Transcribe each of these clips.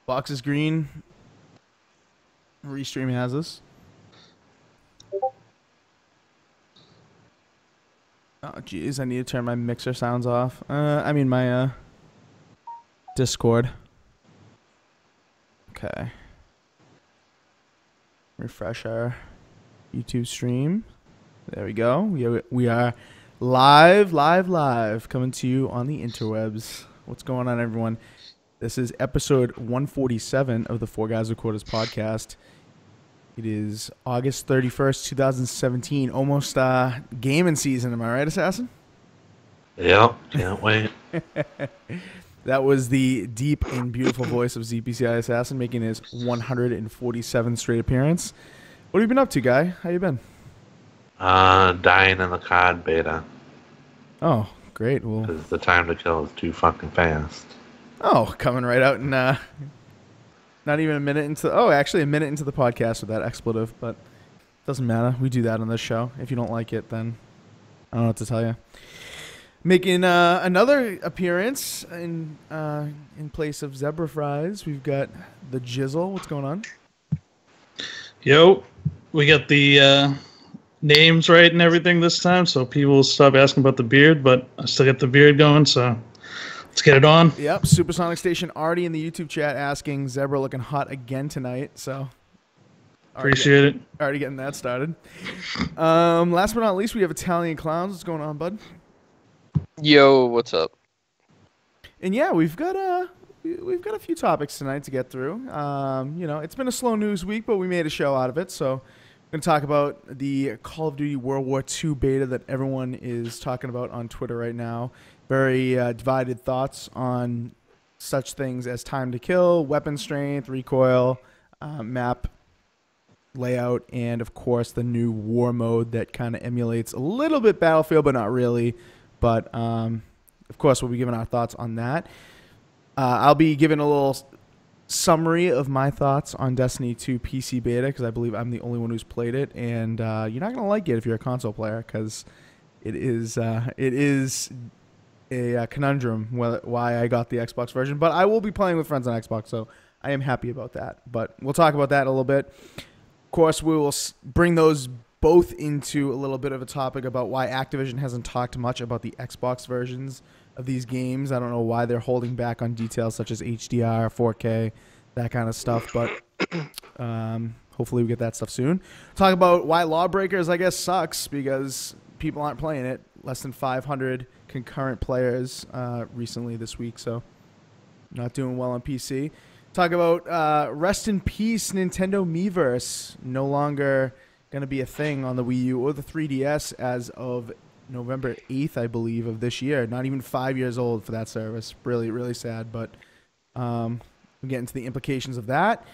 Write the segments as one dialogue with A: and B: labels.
A: Box is green. Restream has us. Oh, jeez. I need to turn my mixer sounds off. My Discord. Okay. Refresh our YouTube stream. There we go. We are live, coming to you on the interwebs. What's going on, everyone? This is episode 147 of the 4GwQPodcast. It is August 31st, 2017. Almost gaming season. Am I right, Assassin?
B: Yep. Can't wait.
A: That was the deep and beautiful voice of ZPCI Assassin making his 147th straight appearance. What have you been up to, guy? How you been?
B: Dying in the CoD beta.
A: Oh, great. Well,
B: because the time to kill is too fucking fast.
A: Oh, coming right out in not even a minute into... Oh, actually a minute into the podcast with that expletive, but doesn't matter. We do that on this show. If you don't like it, then I don't know what to tell you. Making another appearance in place of Zebra Fries, we've got TheJizel. What's going on?
C: Yo, we got the names right and everything this time, so people will stop asking about the beard, but I still got the beard going, so let's get it on.
A: Yep, Supersonic Station already in the YouTube chat asking Zebra looking hot again tonight, so...
C: Appreciate it.
A: Already getting that started. Last but not least, we have Italian Clownz. What's going on, bud?
D: Yo, what's up?
A: And yeah, we've got a few topics tonight to get through. It's been a slow news week, but we made a show out of it. So we're going to talk about the Call of Duty World War II beta that everyone is talking about on Twitter right now. Very divided thoughts on such things as time to kill, weapon strength, recoil, map layout, and of course the new war mode that kind of emulates a little bit Battlefield, but not really. But, of course, we'll be giving our thoughts on that. I'll be giving a little summary of my thoughts on Destiny 2 PC beta, because I believe I'm the only one who's played it. And you're not going to like it if you're a console player, because it is a conundrum why I got the Xbox version. But I will be playing with friends on Xbox, so I am happy about that. But we'll talk about that a little bit. Of course, we will bring those both into a little bit of a topic about why Activision hasn't talked much about the Xbox versions of these games. I don't know why they're holding back on details such as HDR, 4K, that kind of stuff, but hopefully we get that stuff soon. Talk about why Lawbreakers, I guess, sucks because people aren't playing it. Less than 500 concurrent players recently this week, so not doing well on PC. Talk about rest in peace, Nintendo Miiverse, no longer going to be a thing on the Wii U or the 3DS as of November 8th, I believe, of this year. Not even 5 years old for that service. Really, really sad, but we'll get into the implications of that.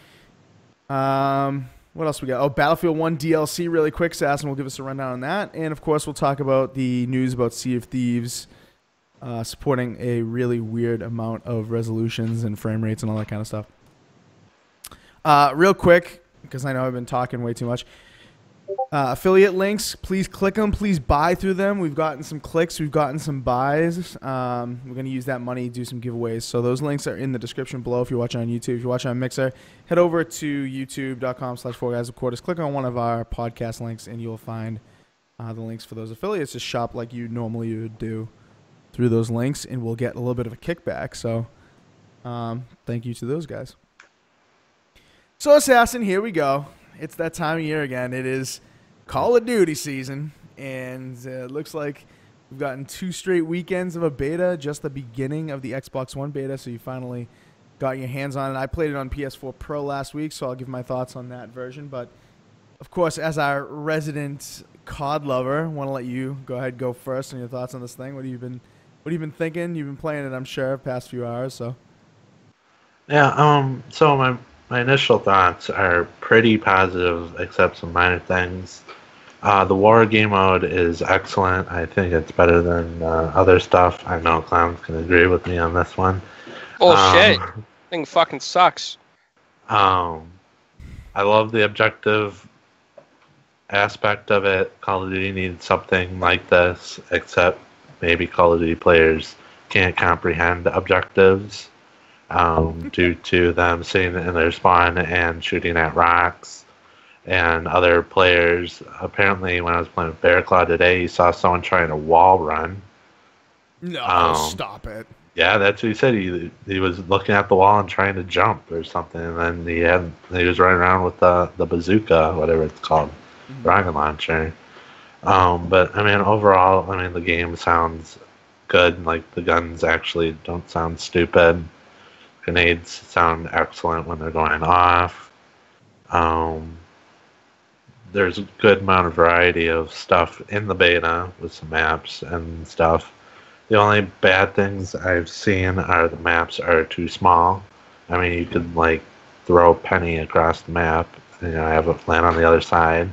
A: What else we got? Oh, Battlefield 1 DLC really quick. Assassin will give us a rundown on that. And, of course, we'll talk about the news about Sea of Thieves supporting a really weird amount of resolutions and frame rates and all that kind of stuff. Real quick, because I know I've been talking way too much. Affiliate links, please click them. Please buy through them. We've gotten some clicks. We've gotten some buys. We're going to use that money to do some giveaways. So those links are in the description below if you're watching on YouTube. If you're watching on Mixer, head over to youtube.com/4GuysRecord. Click on one of our podcast links, and you'll find the links for those affiliates to shop like you normally would do through those links, and we'll get a little bit of a kickback. So thank you to those guys. So, Assassin, here we go. It's that time of year again. It is Call of Duty season, and it looks like we've gotten 2 straight weekends of a beta, just the beginning of the Xbox One beta, so you finally got your hands on it. I played it on PS4 Pro last week, so I'll give my thoughts on that version. But, of course, as our resident COD lover, I want to let you go ahead and go first on your thoughts on this thing. What have you been thinking? You've been playing it, I'm sure, past few hours. So,
B: Yeah. So my initial thoughts are pretty positive, except some minor things. The war game mode is excellent. I think it's better than other stuff. I know Clownz can agree with me on this one.
D: Bullshit. Thing fucking sucks.
B: I love the objective aspect of it. Call of Duty needs something like this, except maybe Call of Duty players can't comprehend objectives. due to them sitting in their spawn and shooting at rocks and other players. Apparently, when I was playing with Bear Claw today, he saw someone trying to wall run.
A: No, stop it.
B: Yeah, that's what he said. He was looking at the wall and trying to jump or something, and then he was running around with the bazooka, whatever it's called, rocket launcher. But I mean, overall, I mean, the game sounds good. Like, the guns actually don't sound stupid. Grenades sound excellent when they're going off. There's a good amount of variety of stuff in the beta with some maps and stuff. The only bad things I've seen are the maps are too small. I mean, you could, like, throw a penny across the map, and, have it land on the other side.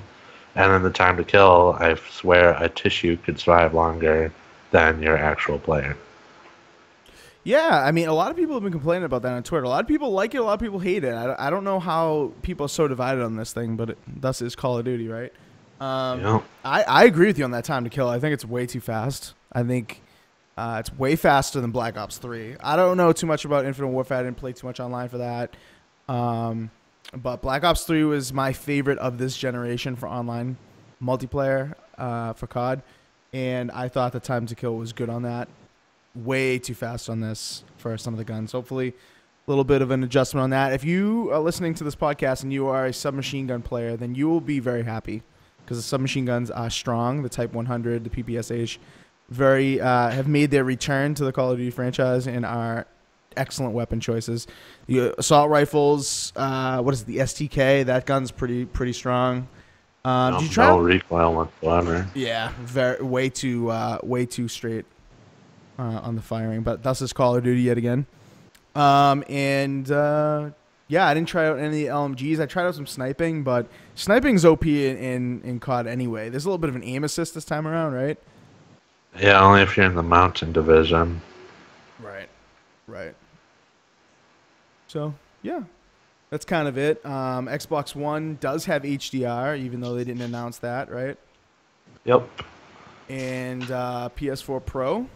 B: And then the time to kill, I swear a tissue could survive longer than your actual player.
A: Yeah, I mean, a lot of people have been complaining about that on Twitter. A lot of people like it, a lot of people hate it. I don't know how people are so divided on this thing, but thus is Call of Duty, right?
B: Yeah.
A: I agree with you on that time to kill. I think it's way too fast. I think it's way faster than Black Ops 3. I don't know too much about Infinite Warfare. I didn't play too much online for that. But Black Ops 3 was my favorite of this generation for online multiplayer for COD. And I thought the time to kill was good on that. Way too fast on this for some of the guns. Hopefully a little bit of an adjustment on that. If you are listening to this podcast and you are a submachine gun player, then you will be very happy because the submachine guns are strong. The Type 100, the PPSH, have made their return to the Call of Duty franchise and are excellent weapon choices. The assault rifles, what is it, the STK? That gun's pretty strong. Did you try?
B: No recoil whatsoever.
A: Yeah, way too straight on the firing. But thus is Call of Duty yet again. Yeah, I didn't try out any of the LMGs. I tried out some sniping, but sniping's OP in COD anyway. There's a little bit of an aim assist this time around, right?
B: Yeah, only if you're in the mountain division.
A: Right. So, yeah. That's kind of it. Xbox One does have HDR, even though they didn't announce that, right?
B: Yep.
A: And PS4 Pro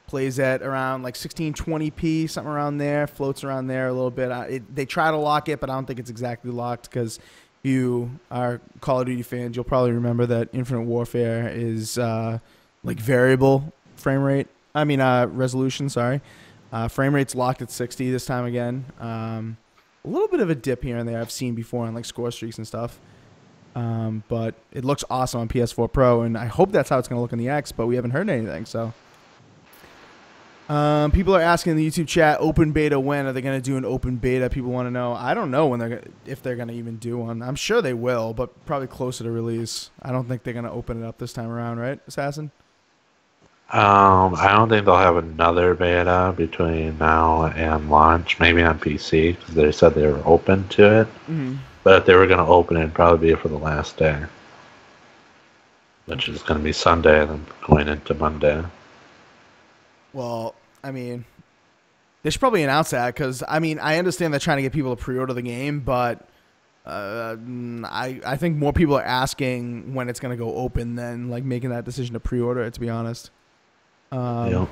A: plays at around like 1620p, something around there, floats around there a little bit. They try to lock it, but I don't think it's exactly locked because if you are Call of Duty fans, you'll probably remember that Infinite Warfare is like variable frame rate. I mean, resolution, sorry. Frame rate's locked at 60 this time again. A little bit of a dip here and there I've seen before on like score streaks and stuff. But it looks awesome on PS4 Pro, and I hope that's how it's going to look in the X, but we haven't heard anything, so. People are asking in the YouTube chat, open beta when? Are they going to do an open beta? People want to know. I don't know if they're going to even do one. I'm sure they will, but probably closer to release. I don't think they're going to open it up this time around, right, Assassin?
B: I don't think they'll have another beta between now and launch, maybe on PC, because they said they were open to it.
A: Mm-hmm.
B: But if they were going to open it, it'd probably be for the last day, which is going to be Sunday and then going into Monday.
A: Well, I mean, they should probably announce that because, I mean, I understand they're trying to get people to pre-order the game, but I think more people are asking when it's going to go open than like making that decision to pre-order it, to be honest.
B: Yep.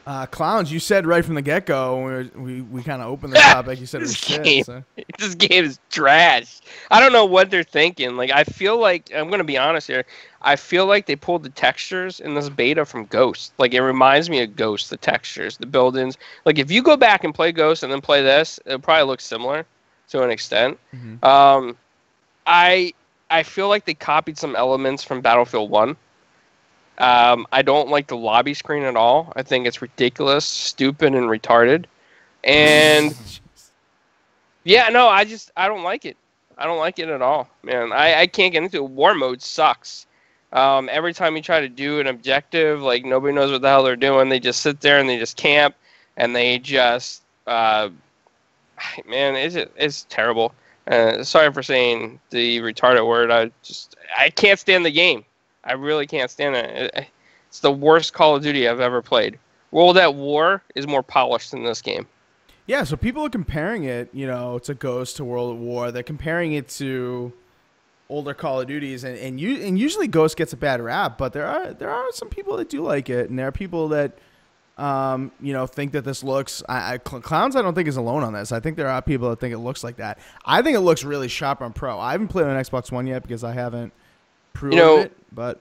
A: Clownz, you said right from the get-go, we kind of opened the topic, you said it was shit. So.
D: This game is trash. I don't know what they're thinking. Like, I feel like, I'm going to be honest here, I feel like they pulled the textures in this beta from Ghost. Like, it reminds me of Ghost, the textures, the buildings. Like, if you go back and play Ghost and then play this, it'll probably look similar to an extent. Mm-hmm. I feel like they copied some elements from Battlefield 1. I don't like the lobby screen at all. I think it's ridiculous, stupid, and retarded. And yeah, no, I don't like it. I don't like it at all, man. I can't get into it. War mode sucks. Every time you try to do an objective, like nobody knows what the hell they're doing. They just sit there and they just camp, and they just man, it's terrible. Sorry for saying the retarded word. I can't stand the game. I really can't stand it. It's the worst Call of Duty I've ever played. World at War is more polished than this game.
A: Yeah, so people are comparing it, to Ghost, to World at War. They're comparing it to older Call of Duties, and usually Ghost gets a bad rap, but there are some people that do like it, and there are people that think that this looks. Clownz, I don't think is alone on this. I think there are people that think it looks like that. I think it looks really sharp on Pro. I haven't played on Xbox One yet because I haven't pre-ordered it. But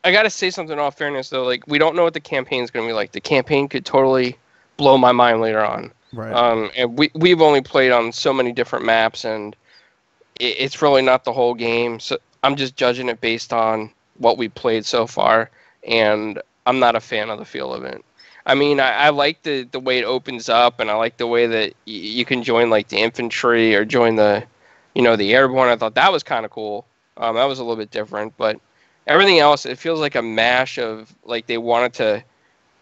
D: I gotta say something in all fairness though. Like, we don't know what the campaign's gonna be like. The campaign could totally blow my mind later on.
A: Right.
D: And we've only played on so many different maps, and it's really not the whole game. So I'm just judging it based on what we played so far, and I'm not a fan of the feel of it. I mean, I like the way it opens up, and I like the way that you can join like the infantry or join the airborne. I thought that was kind of cool. That was a little bit different, but everything else, it feels like a mash of like they wanted to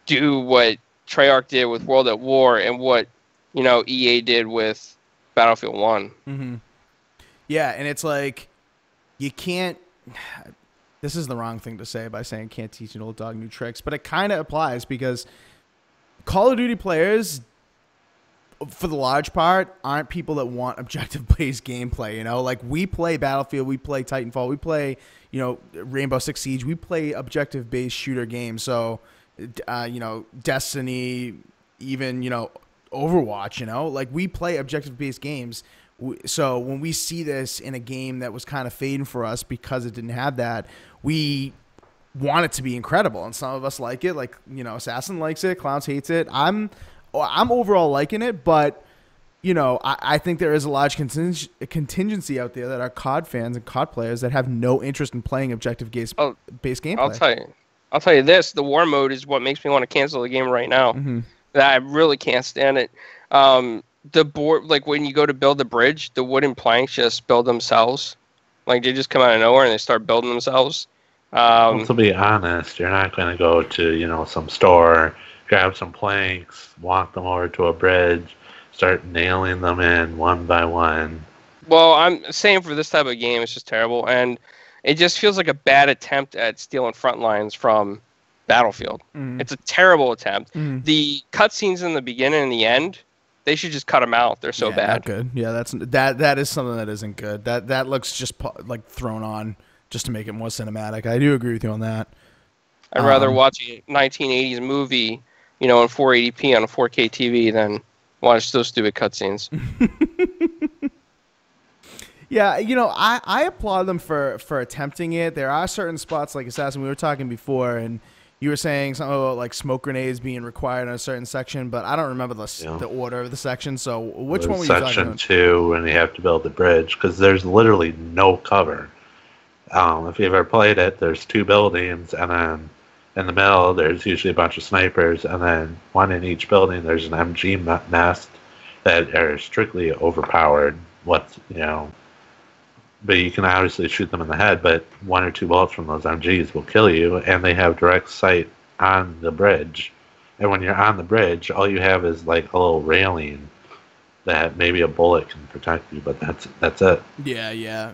D: do what Treyarch did with World at War and what EA did with Battlefield 1.
A: Mm-hmm. Yeah, and it's like you can't. This is the wrong thing to say by saying can't teach an old dog new tricks, but it kind of applies because Call of Duty players, for the large part, aren't people that want objective-based gameplay. Like we play Battlefield, we play Titanfall, we play Rainbow Six Siege, we play objective-based shooter games. So, Destiny, even Overwatch. Like we play objective-based games. So when we see this in a game that was kind of fading for us because it didn't have that, we want it to be incredible. And some of us like it. Like, Assassin likes it. Clownz hates it. I'm overall liking it, but, I think there is a large contingency out there that are COD fans and COD players that have no interest in playing objective-based gameplay.
D: I'll tell you this. The war mode is what makes me want to cancel the game right now.
A: Mm-hmm.
D: I really can't stand it. The board, like when you go to build the bridge, the wooden planks just build themselves. Like they just come out of nowhere and they start building themselves.
B: Well, to be honest, you're not going to go to some store, grab some planks, walk them over to a bridge, start nailing them in one by one.
D: Well, I'm saying for this type of game, it's just terrible, and it just feels like a bad attempt at stealing front lines from Battlefield.
A: Mm.
D: It's a terrible attempt.
A: Mm.
D: The cutscenes in the beginning and the end, they should just cut them out. They're so bad.
A: Not good. Yeah, that is something that isn't good. That looks just like thrown on just to make it more cinematic. I do agree with you on that.
D: I'd rather watch a 1980s movie, in 480p on a 4K TV than watch those stupid cutscenes.
A: Yeah, I applaud them for attempting it. There are certain spots like Assassin. We were talking before, and you were saying something about like smoke grenades being required in a certain section, but I don't remember the order of the section. So which one were you talking about?
B: Section 2, when you have to build the bridge, because there's literally no cover. If you've ever played it, there's 2 buildings, and then in the middle there's usually a bunch of snipers, and then one in each building there's an MG nest that are strictly overpowered. But you can obviously shoot them in the head, but 1 or 2 bullets from those MGs will kill you, and they have direct sight on the bridge. And when you're on the bridge, all you have is like a little railing that maybe a bullet can protect you, but that's it.
A: Yeah.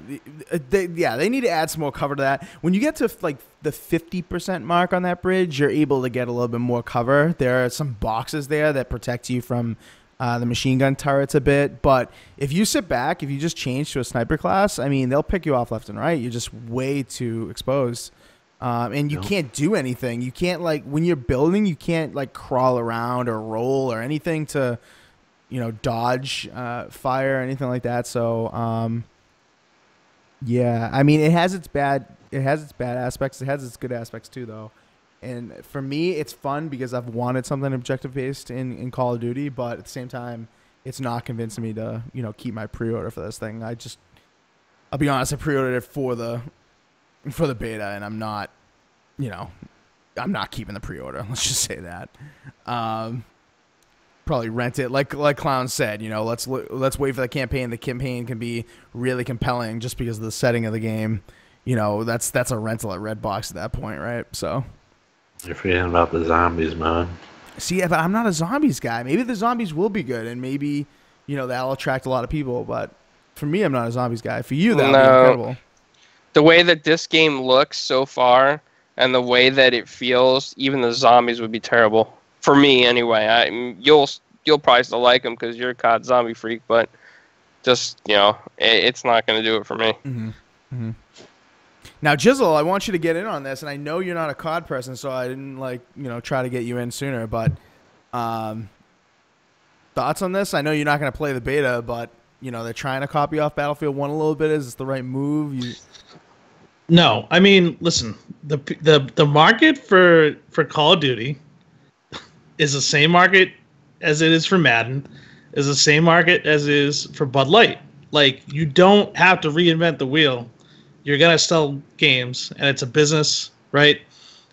A: They need to add some more cover to that. When you get to like the 50% mark on that bridge, you're able to get a little bit more cover. There are some boxes there that protect you from the machine gun turrets a bit, but if you sit back, if you just change to a sniper class, I mean, they'll pick you off left and right. You're just way too exposed, and you can't do anything. You can't, like, when you're building, you can't like crawl around or roll or anything to, dodge fire or anything like that. So, yeah, I mean, it has its bad aspects. It has its good aspects too, though. And for me, it's fun because I've wanted something objective-based in Call of Duty, but at the same time, it's not convincing me to, keep my pre-order for this thing. I'll be honest, I pre-ordered it for the beta, and I'm not keeping the pre-order. Let's just say that. Probably rent it, like Clownz said. Let's wait for the campaign. The campaign can be really compelling just because of the setting of the game. That's a rental at Redbox at that point, right? So.
B: You're forgetting about the zombies, man.
A: See, but I'm not a zombies guy. Maybe the zombies will be good, and maybe, that'll attract a lot of people. But for me, I'm not a zombies guy. For you, that'll be incredible.
D: The way that this game looks so far, and the way that it feels, even the zombies would be terrible. For me, anyway. You'll probably still like them because you're a COD zombie freak, but just, it's not going to do it for me.
A: Mm-hmm. Mm-hmm. Now, Jizzle, I want you to get in on this, and I know you're not a COD person, so I didn't try to get you in sooner. But thoughts on this? I know you're not going to play the beta, but they're trying to copy off Battlefield 1 a little bit. Is this the right move?
C: No, I mean, listen, the market for Call of Duty is the same market as it is for Madden, is the same market as it is for Bud Light. Like, you don't have to reinvent the wheel. You're going to sell games, and it's a business, right?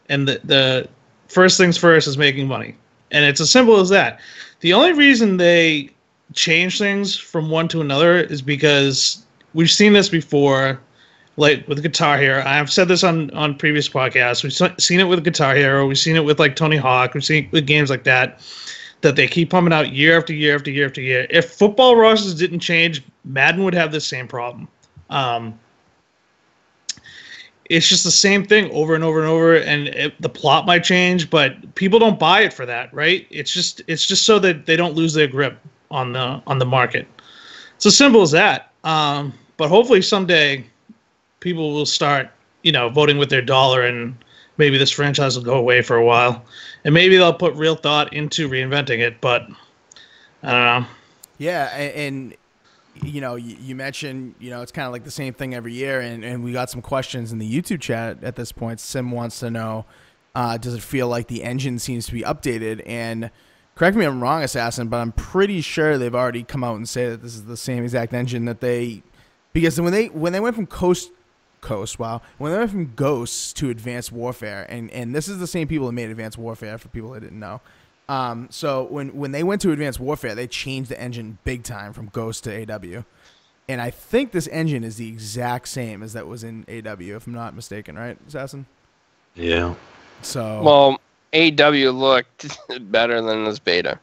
C: And the first things first is making money. And it's as simple as that. The only reason they change things from one to another is because we've seen this before, like with Guitar Hero. I've said this on previous podcasts. We've seen it with Guitar Hero. We've seen it with like Tony Hawk. We've seen it with games like that they keep pumping out year after year after year after year. If football rosters didn't change, Madden would have the same problem. It's just the same thing over and over and over, and the plot might change, but people don't buy it for that, right? It's just so that they don't lose their grip on the market. It's as simple as that. But hopefully someday people will start, voting with their dollar, and maybe this franchise will go away for a while, and maybe they'll put real thought into reinventing it. But I don't know.
A: Yeah, and you mentioned, it's kind of like the same thing every year, and we got some questions in the YouTube chat at this point. Sim wants to know, does it feel like the engine seems to be updated? And correct me if I'm wrong, Assassin, but I'm pretty sure they've already come out and say that this is the same exact engine that because when they went from when they went from Ghosts to Advanced Warfare, and this is the same people that made Advanced Warfare, for people that didn't know. So when they went to Advanced Warfare, they changed the engine big time from Ghost to AW. And I think this engine is the exact same as that was in AW, if I'm not mistaken, right, Assassin?
B: Yeah.
A: So
D: well, AW looked better than this beta.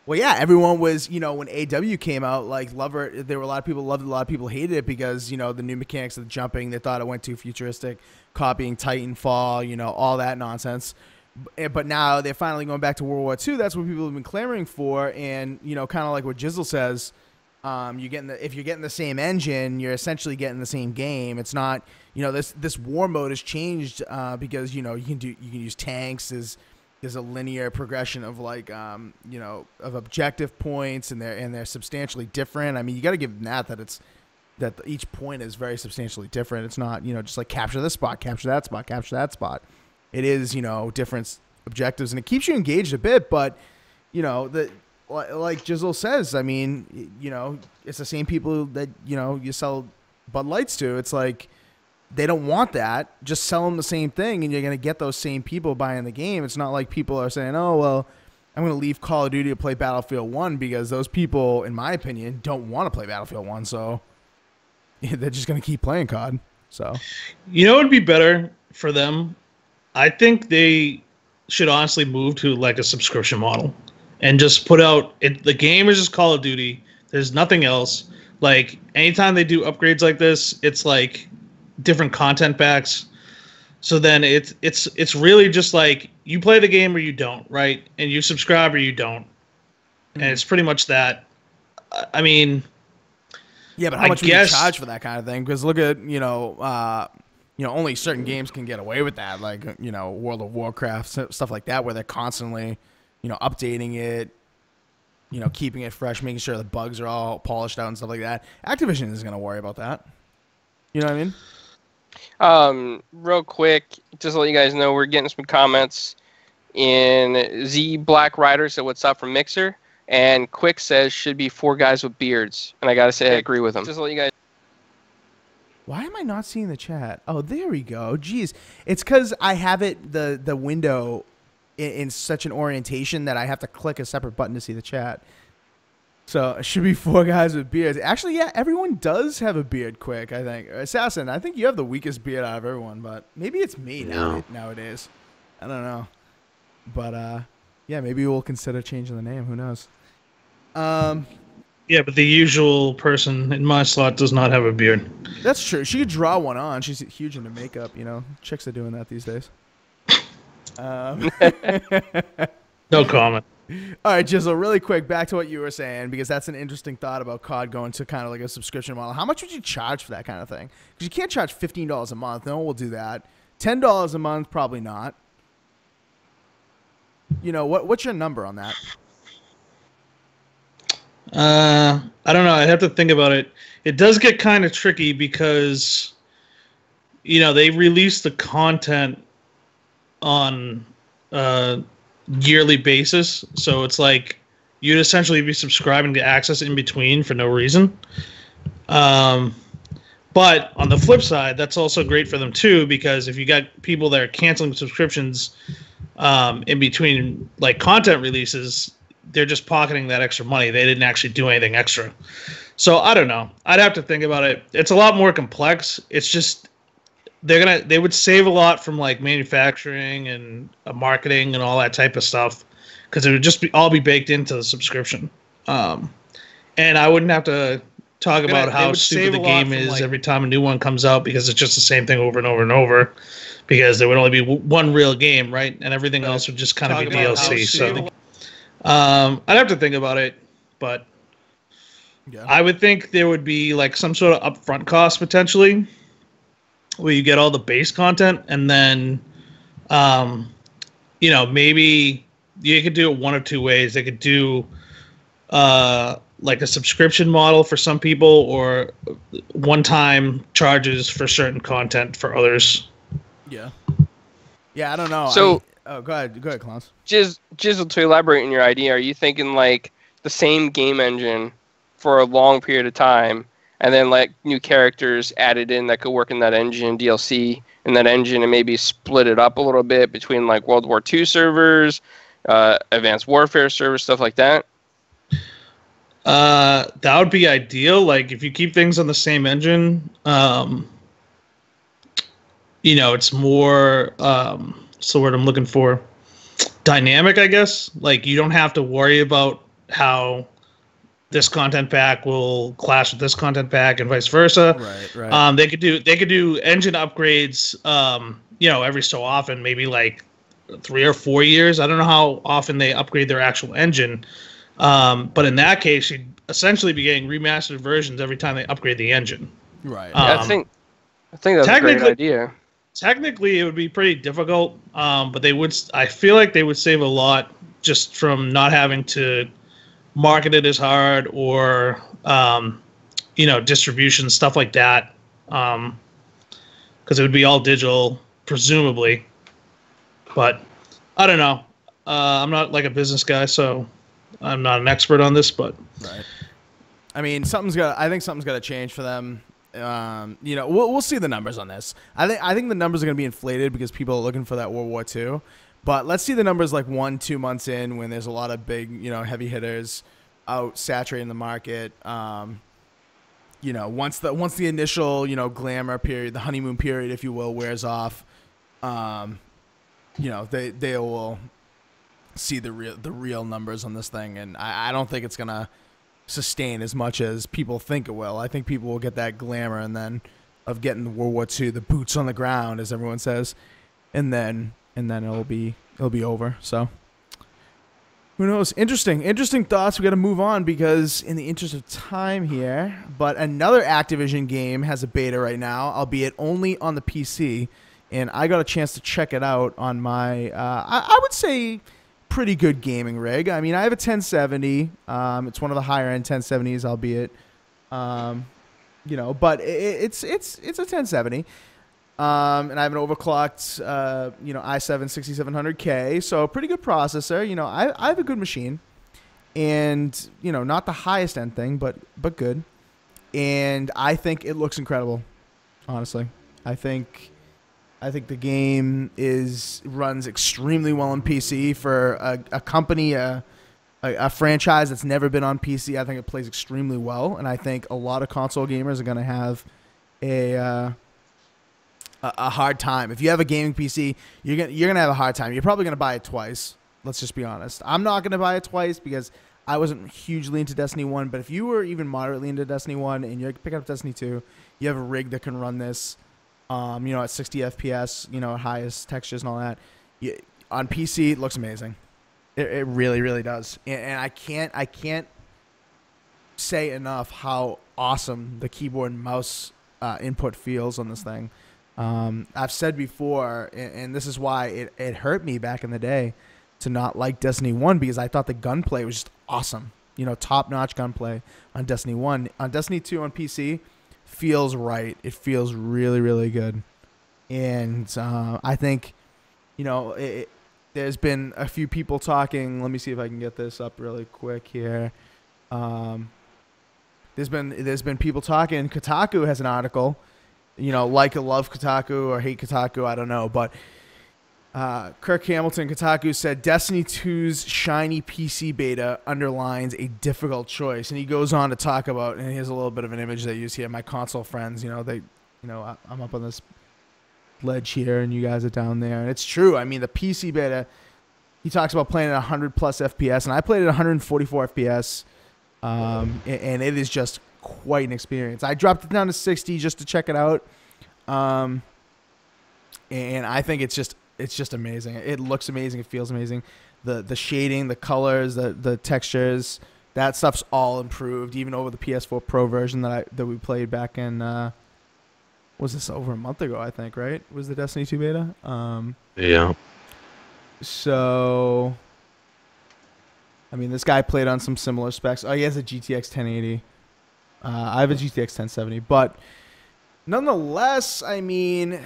A: Well, yeah, everyone was, when AW came out, like, there were a lot of people loved it, a lot of people hated it because, the new mechanics of the jumping, they thought it went too futuristic, copying Titanfall, all that nonsense. But now they're finally going back to World War II. That's what people have been clamoring for. And, kind of like what Jizzle says, if you're getting the same engine, you're essentially getting the same game. It's not, this war mode has changed because, you can use tanks. There's a linear progression of like, of objective points, and they're substantially different. I mean, you got to give them that each point is very substantially different. It's not, just like capture this spot, capture that spot, capture that spot. It is, different objectives, and it keeps you engaged a bit, but, like Jizzle says, I mean, it's the same people that, you sell Bud Lights to. It's like, they don't want that. Just sell them the same thing, and you're going to get those same people buying the game. It's not like people are saying, oh, well, I'm going to leave Call of Duty to play Battlefield 1 because those people, in my opinion, don't want to play Battlefield 1, so they're just going to keep playing COD. So,
C: it would be better for them. I think they should honestly move to like a subscription model and just put out the game is just Call of Duty. There's nothing else. Like, anytime they do upgrades like this, it's like different content packs. So then it's really just like you play the game or you don't, right? And you subscribe or you don't. And it's pretty much that. I mean,
A: yeah, but how much would you charge for that kind of thing? Because look at, only certain games can get away with that, like, World of Warcraft, stuff like that, where they're constantly, updating it, keeping it fresh, making sure the bugs are all polished out and stuff like that. Activision isn't going to worry about that. You know what I mean?
D: Real quick, just to let you guys know, we're getting some comments in Z Black Rider, so what's up from Mixer, and Quick says should be 4 guys with beards, and I gotta say I agree with him. Just to let you guys.
A: Why am I not seeing the chat? Oh, there we go. Jeez, it's because I have it the window in such an orientation that I have to click a separate button to see the chat. So it should be 4 guys with beards. Actually, yeah, everyone does have a beard. Quick, I think. Assassin, I think you have the weakest beard out of everyone, but maybe it's me nowadays. I don't know. But yeah, maybe we'll consider changing the name. Who knows?
C: Yeah, but the usual person in my slot does not have a beard.
A: That's true. She could draw one on. She's huge into makeup, Chicks are doing that these days.
C: No comment.
A: All right, Jizzle, really quick, back to what you were saying, because that's an interesting thought about COD going to kind of like a subscription model. How much would you charge for that kind of thing? Because you can't charge $15 a month. No one will do that. $10 a month, probably not. You know, what's your number on that?
C: I don't know. I'd have to think about it. It does get kind of tricky because, you know, they release the content on a yearly basis. So it's like you'd essentially be subscribing to access in between for no reason. But on the flip side, that's also great for them too, because if you got people that are canceling subscriptions in between like content releases, they're just pocketing that extra money. They didn't actually do anything extra. So I don't know. I'd have to think about it. It's a lot more complex. It's just they would save a lot from like manufacturing and marketing and all that type of stuff, because it would just all be baked into the subscription. And I wouldn't have to talk about how stupid the game is like, every time a new one comes out, because it's just the same thing over and over and over, because there would only be one real game, right? And everything else would just kind of be DLC. So I'd have to think about it, but yeah. I would think there would be like some sort of upfront cost potentially, where you get all the base content, and then, you know, maybe you could do it one of two ways. They could do like a subscription model for some people, or one-time charges for certain content for others.
A: Yeah. Yeah, I don't know.
D: So,
A: go ahead, Clownz.
D: Jizzle, to elaborate on your idea, are you thinking like the same game engine for a long period of time, and then like new characters added in that could work in that engine, DLC in that engine, and maybe split it up a little bit between like World War II servers, Advanced Warfare servers, stuff like that?
C: That would be ideal. Like if you keep things on the same engine, you know, it's more, what's the word I'm looking for? Dynamic, I guess. Like you don't have to worry about how this content pack will clash with this content pack and vice versa.
A: Right.
C: They could do engine upgrades, you know, every so often, maybe like 3 or 4 years. I don't know how often they upgrade their actual engine. But in that case, you'd essentially be getting remastered versions every time they upgrade the engine.
A: Right.
D: I think that's a great idea.
C: Technically, it would be pretty difficult, but I feel like they would save a lot just from not having to market it as hard, or you know, distribution, stuff like that, because it would be all digital, presumably. But I don't know. I'm not like a business guy, so I'm not an expert on this, but
A: right. I mean, I think something's got to change for them. You know, we'll see the numbers on this. I think the numbers are going to be inflated because people are looking for that World War II. But let's see the numbers like 1-2 months in, when there's a lot of big, you know, heavy hitters out saturating the market. You know, once the initial, you know, glamour period, the honeymoon period, if you will, wears off, you know, they will see the real numbers on this thing, and I don't think it's gonna sustain as much as people think it will. I think people will get that glamour and then of getting World War II, the boots on the ground, as everyone says, and then it'll be over. So who knows? Interesting thoughts. We got to move on because in the interest of time here. But another Activision game has a beta right now, albeit only on the PC, and I got a chance to check it out on my I would say pretty good gaming rig. I mean, I have a 1070. It's one of the higher end 1070s, albeit, you know, but it's a 1070. And I have an overclocked, you know, i7 6700K, so a pretty good processor. You know, I have a good machine, and you know, not the highest end thing, but good. And I think it looks incredible. Honestly, I think the game runs extremely well on PC for a company, a franchise that's never been on PC. I think it plays extremely well, and I think a lot of console gamers are going to have a hard time. If you have a gaming PC, you're gonna have a hard time. You're probably gonna buy it twice. Let's just be honest. I'm not gonna buy it twice because I wasn't hugely into Destiny 1. But if you were even moderately into Destiny 1 and you're picking up Destiny 2, you have a rig that can run this. You know, at 60 FPS, you know, highest textures and all that. On PC, it looks amazing. It really, really does. And I can't say enough how awesome the keyboard and mouse input feels on this thing. I've said before, and this is why it hurt me back in the day to not like Destiny 1, because I thought the gunplay was just awesome. You know, top-notch gunplay on Destiny 1. On Destiny 2 on PC, feels right. It feels really, really good. And I think, you know, there's been a few people talking. Let me see if I can get this up really quick here. There's been people talking. Kotaku has an article, you know, like or love Kotaku or hate Kotaku, I don't know. But Kirk Hamilton, Kotaku, said Destiny 2's shiny PC beta underlines a difficult choice. And he goes on to talk about, and here's a little bit of an image they use here. My console friends, you know, I'm up on this ledge here and you guys are down there. And it's true. I mean, the PC beta, he talks about playing at 100 plus FPS, and I played at 144 FPS. And it is just quite an experience. I dropped it down to 60 just to check it out. And I think it's just amazing. It looks amazing. It feels amazing. The shading, the colors, the textures, that stuff's all improved, even over the PS4 Pro version that we played back in. Was this over a month ago? I think, right? Was the Destiny 2 beta?
B: Yeah.
A: So, I mean, this guy played on some similar specs. Oh, he has a GTX 1080. I have a GTX 1070, but nonetheless, I mean,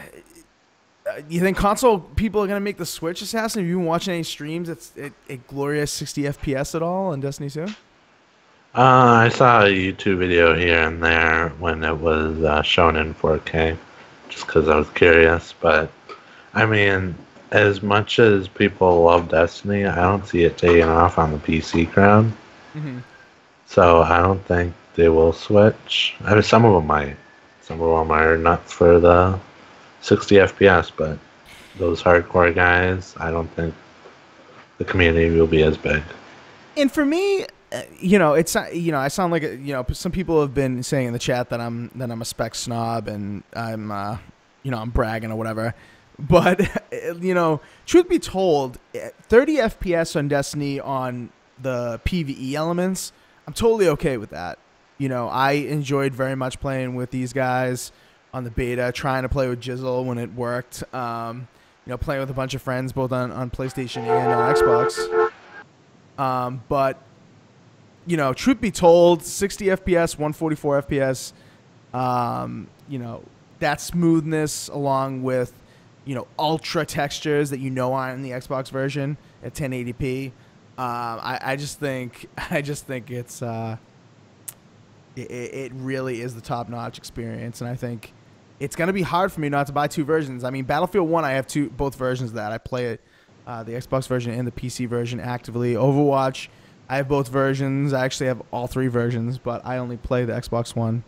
A: you think console people are gonna make the switch? Assassin, have you been watching any streams? It's a glorious 60 FPS at all in Destiny 2?
B: I saw a YouTube video here and there when it was shown in 4K, just because I was curious. But I mean, as much as people love Destiny, I don't see it taking off on the PC crowd.
A: Mm-hmm.
B: So I don't think they will switch. I mean, some of them might. Some of them are nuts for the 60 FPS, but those hardcore guys, I don't think the community will be as big.
A: And for me, you know, it's, you know, I sound like, you know, some people have been saying in the chat that I'm a spec snob and I'm, you know, I'm bragging or whatever. But, you know, truth be told, 30 FPS on Destiny on the PvE elements, I'm totally okay with that. You know, I enjoyed very much playing with these guys on the beta, trying to play with Jizzle when it worked. You know, playing with a bunch of friends both on PlayStation and on Xbox. But, you know, truth be told, 60 FPS, 144 FPS, you know, that smoothness along with, you know, ultra textures that you know aren't in the Xbox version at 1080p. I just think it's it really is the top-notch experience, and I think it's gonna be hard for me not to buy two versions. I mean, Battlefield 1, I have both versions of that. I play it, the Xbox version and the PC version actively. Overwatch, I have both versions. I actually have all three versions, but I only play the Xbox One,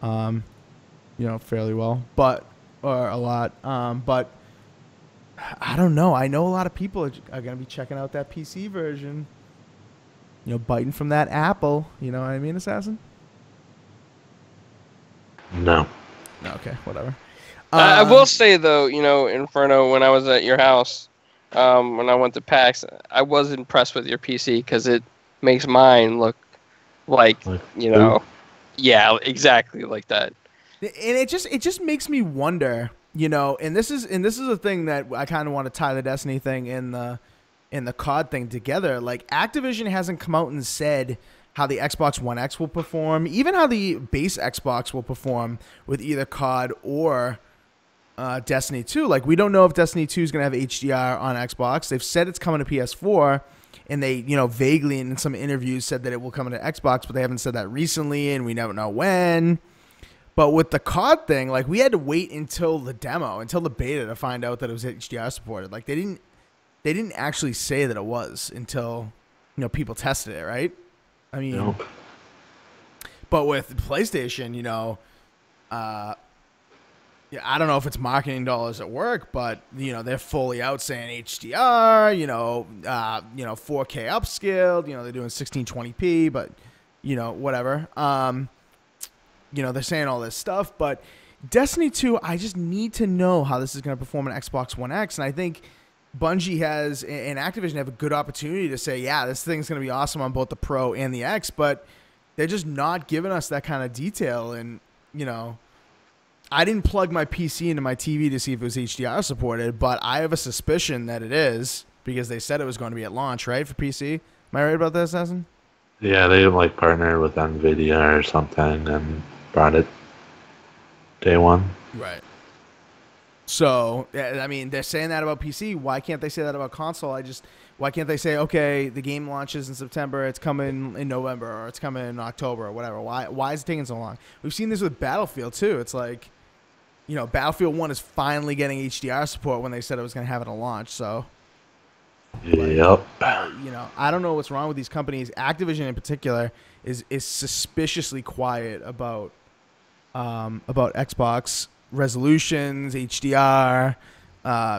A: you know, fairly well, or a lot. But I don't know. I know a lot of people are going to be checking out that PC version, you know, biting from that apple. You know what I mean, Assassin?
B: No.
A: Okay, whatever.
D: I will say, though, you know, Inferno, when I was at your house, when I went to PAX, I was impressed with your PC because it makes mine look like, you know, yeah, exactly like that.
A: And it just makes me wonder, you know, and this is a thing that I kind of want to tie the Destiny thing in the COD thing together. Like, Activision hasn't come out and said how the Xbox One X will perform, even how the base Xbox will perform with either COD or Destiny 2. Like, we don't know if Destiny 2 is going to have HDR on Xbox. They've said it's coming to PS4, and they, you know, vaguely in some interviews said that it will come to Xbox, but they haven't said that recently, and we never know when. But with the COD thing, like, we had to wait until the demo, until the beta to find out that it was HDR supported. Like, they didn't actually say that it was until, you know, people tested it, right? I mean,
B: Nope.
A: But with PlayStation, you know, yeah, I don't know if it's marketing dollars at work, but, you know, they're fully out saying HDR, you know, 4K upscaled, you know, they're doing 1620p, but, you know, whatever. You know, they're saying all this stuff, but Destiny 2, I just need to know how this is going to perform on Xbox One X, and I think Bungie has and Activision have a good opportunity to say, yeah, this thing's going to be awesome on both the Pro and the X, but they're just not giving us that kind of detail. And, you know, I didn't plug my PC into my TV to see if it was HDR supported, but I have a suspicion that it is because they said it was going to be at launch, right, for PC? Am I right about that, Assassin?
B: Yeah, they like partnered with NVIDIA or something and brought it day one.
A: Right. So, I mean, they're saying that about PC. Why can't they say that about console? Why can't they say, okay, the game launches in September, it's coming in November, or it's coming in October, or whatever? Why is it taking so long? We've seen this with Battlefield, too. It's like, you know, Battlefield 1 is finally getting HDR support when they said it was going to have it at launch, so.
B: Yep.
A: You know, I don't know what's wrong with these companies. Activision in particular is suspiciously quiet about Xbox resolutions, HDR,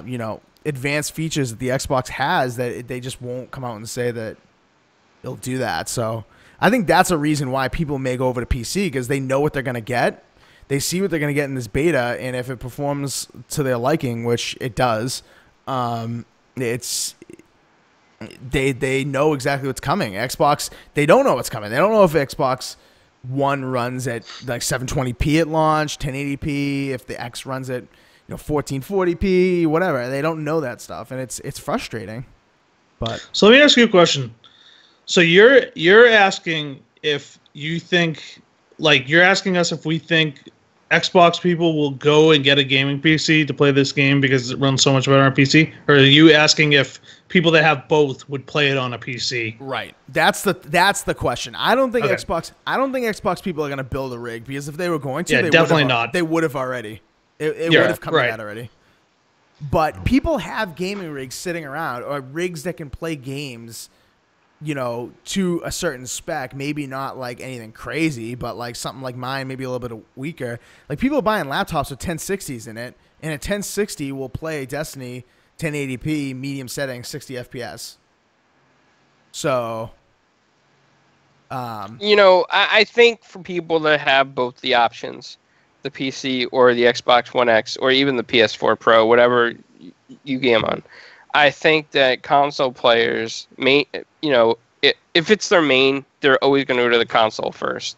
A: you know, advanced features that the Xbox has that they just won't come out and say that they'll do that. So I think that's a reason why people may go over to PC, because they know what they're going to get. They see what they're going to get in this beta, and if it performs to their liking, which it does, it's they know exactly what's coming. Xbox, they don't know what's coming. They don't know if Xbox One runs at like 720p at launch, 1080p, if the X runs at 1440p, whatever. They don't know that stuff, and it's frustrating. But
C: so let me ask you a question. So you're asking if you think, like, you're asking us if we think Xbox people will go and get a gaming PC to play this game because it runs so much better on PC, or are you asking if people that have both would play it on a PC?
A: Right. That's the question. I don't think
C: Okay.
A: Xbox people are going to build a rig, because if they were going to,
C: Yeah,
A: they
C: definitely
A: would have,
C: not.
A: They would have already. It
C: Yeah,
A: would have come
C: right.
A: to that already. But people have gaming rigs sitting around, or rigs that can play games, to a certain spec. Maybe not like anything crazy, but like something like mine, maybe a little bit weaker. Like, people are buying laptops with 1060s in it, and a 1060 will play Destiny 1080p, medium settings, 60 FPS. So,
D: I think for people that have both the options, the PC or the Xbox One X or even the PS4 Pro, whatever you game on, I think that console players if it's their main, they're always going to go to the console first.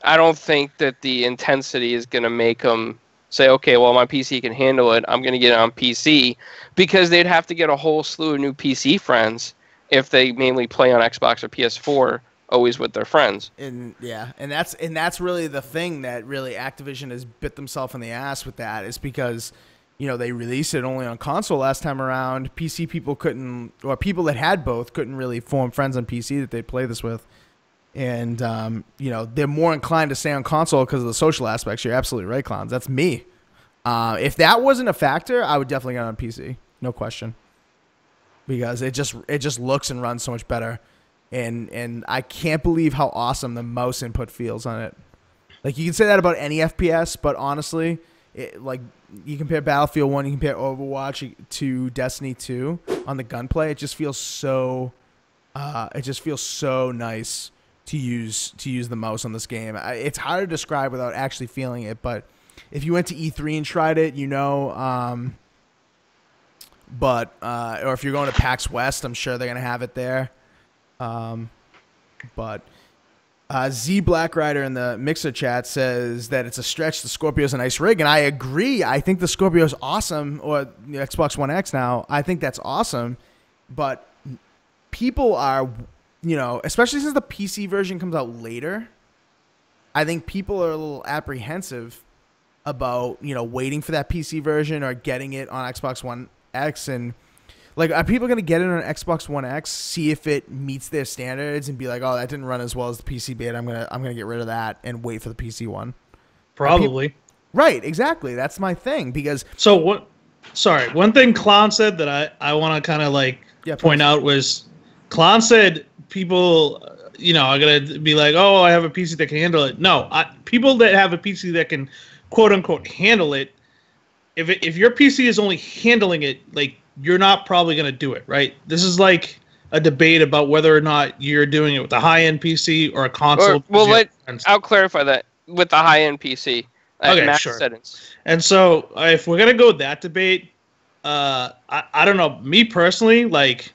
D: I don't think that the intensity is going to make them say, okay, well, my PC can handle it, I'm going to get it on PC, because they'd have to get a whole slew of new PC friends if they mainly play on Xbox or PS4, always with their friends.
A: And that's really the thing that really Activision has bit themselves in the ass with, that is because they released it only on console last time around. PC people couldn't, or people that had both couldn't really form friends on PC that they'd play this with. And, they're more inclined to stay on console because of the social aspects. You're absolutely right, Clownz. That's me. If that wasn't a factor, I would definitely get on PC. No question. Because it just looks and runs so much better. And I can't believe how awesome the mouse input feels on it. Like, you can say that about any FPS, but honestly, you compare Battlefield 1, you compare Overwatch to Destiny 2 on the gunplay, it just feels so nice to use the mouse on this game. It's hard to describe without actually feeling it, but if you went to E3 and tried it, or if you're going to PAX West, I'm sure they're going to have it there. Z Black Rider in the Mixer chat says that it's a stretch. The Scorpio's a nice rig, and I agree. I think the Scorpio's awesome, or the Xbox One X now. I think that's awesome, but people are, especially since the PC version comes out later, I think people are a little apprehensive about, waiting for that PC version or getting it on Xbox One X. And like, are people going to get it on Xbox One X, see if it meets their standards, and be like, oh, that didn't run as well as the PC beta, I'm gonna get rid of that and wait for the PC one?
C: Probably.
A: Right, exactly. That's my thing, because
C: So what? Sorry, one thing Clown said that I want to kind of point out was, Clown said people, are gonna be like, oh, I have a PC that can handle it. No, people that have a PC that can, quote unquote, handle it. If your PC is only handling it, like, you're not probably going to do it, right? This is like a debate about whether or not you're doing it with a high-end PC or a console.
D: I'll clarify that with the high-end PC.
C: Okay,
D: max
C: sure.
D: settings.
C: And so if we're going to go with that debate, I don't know. Me personally, like,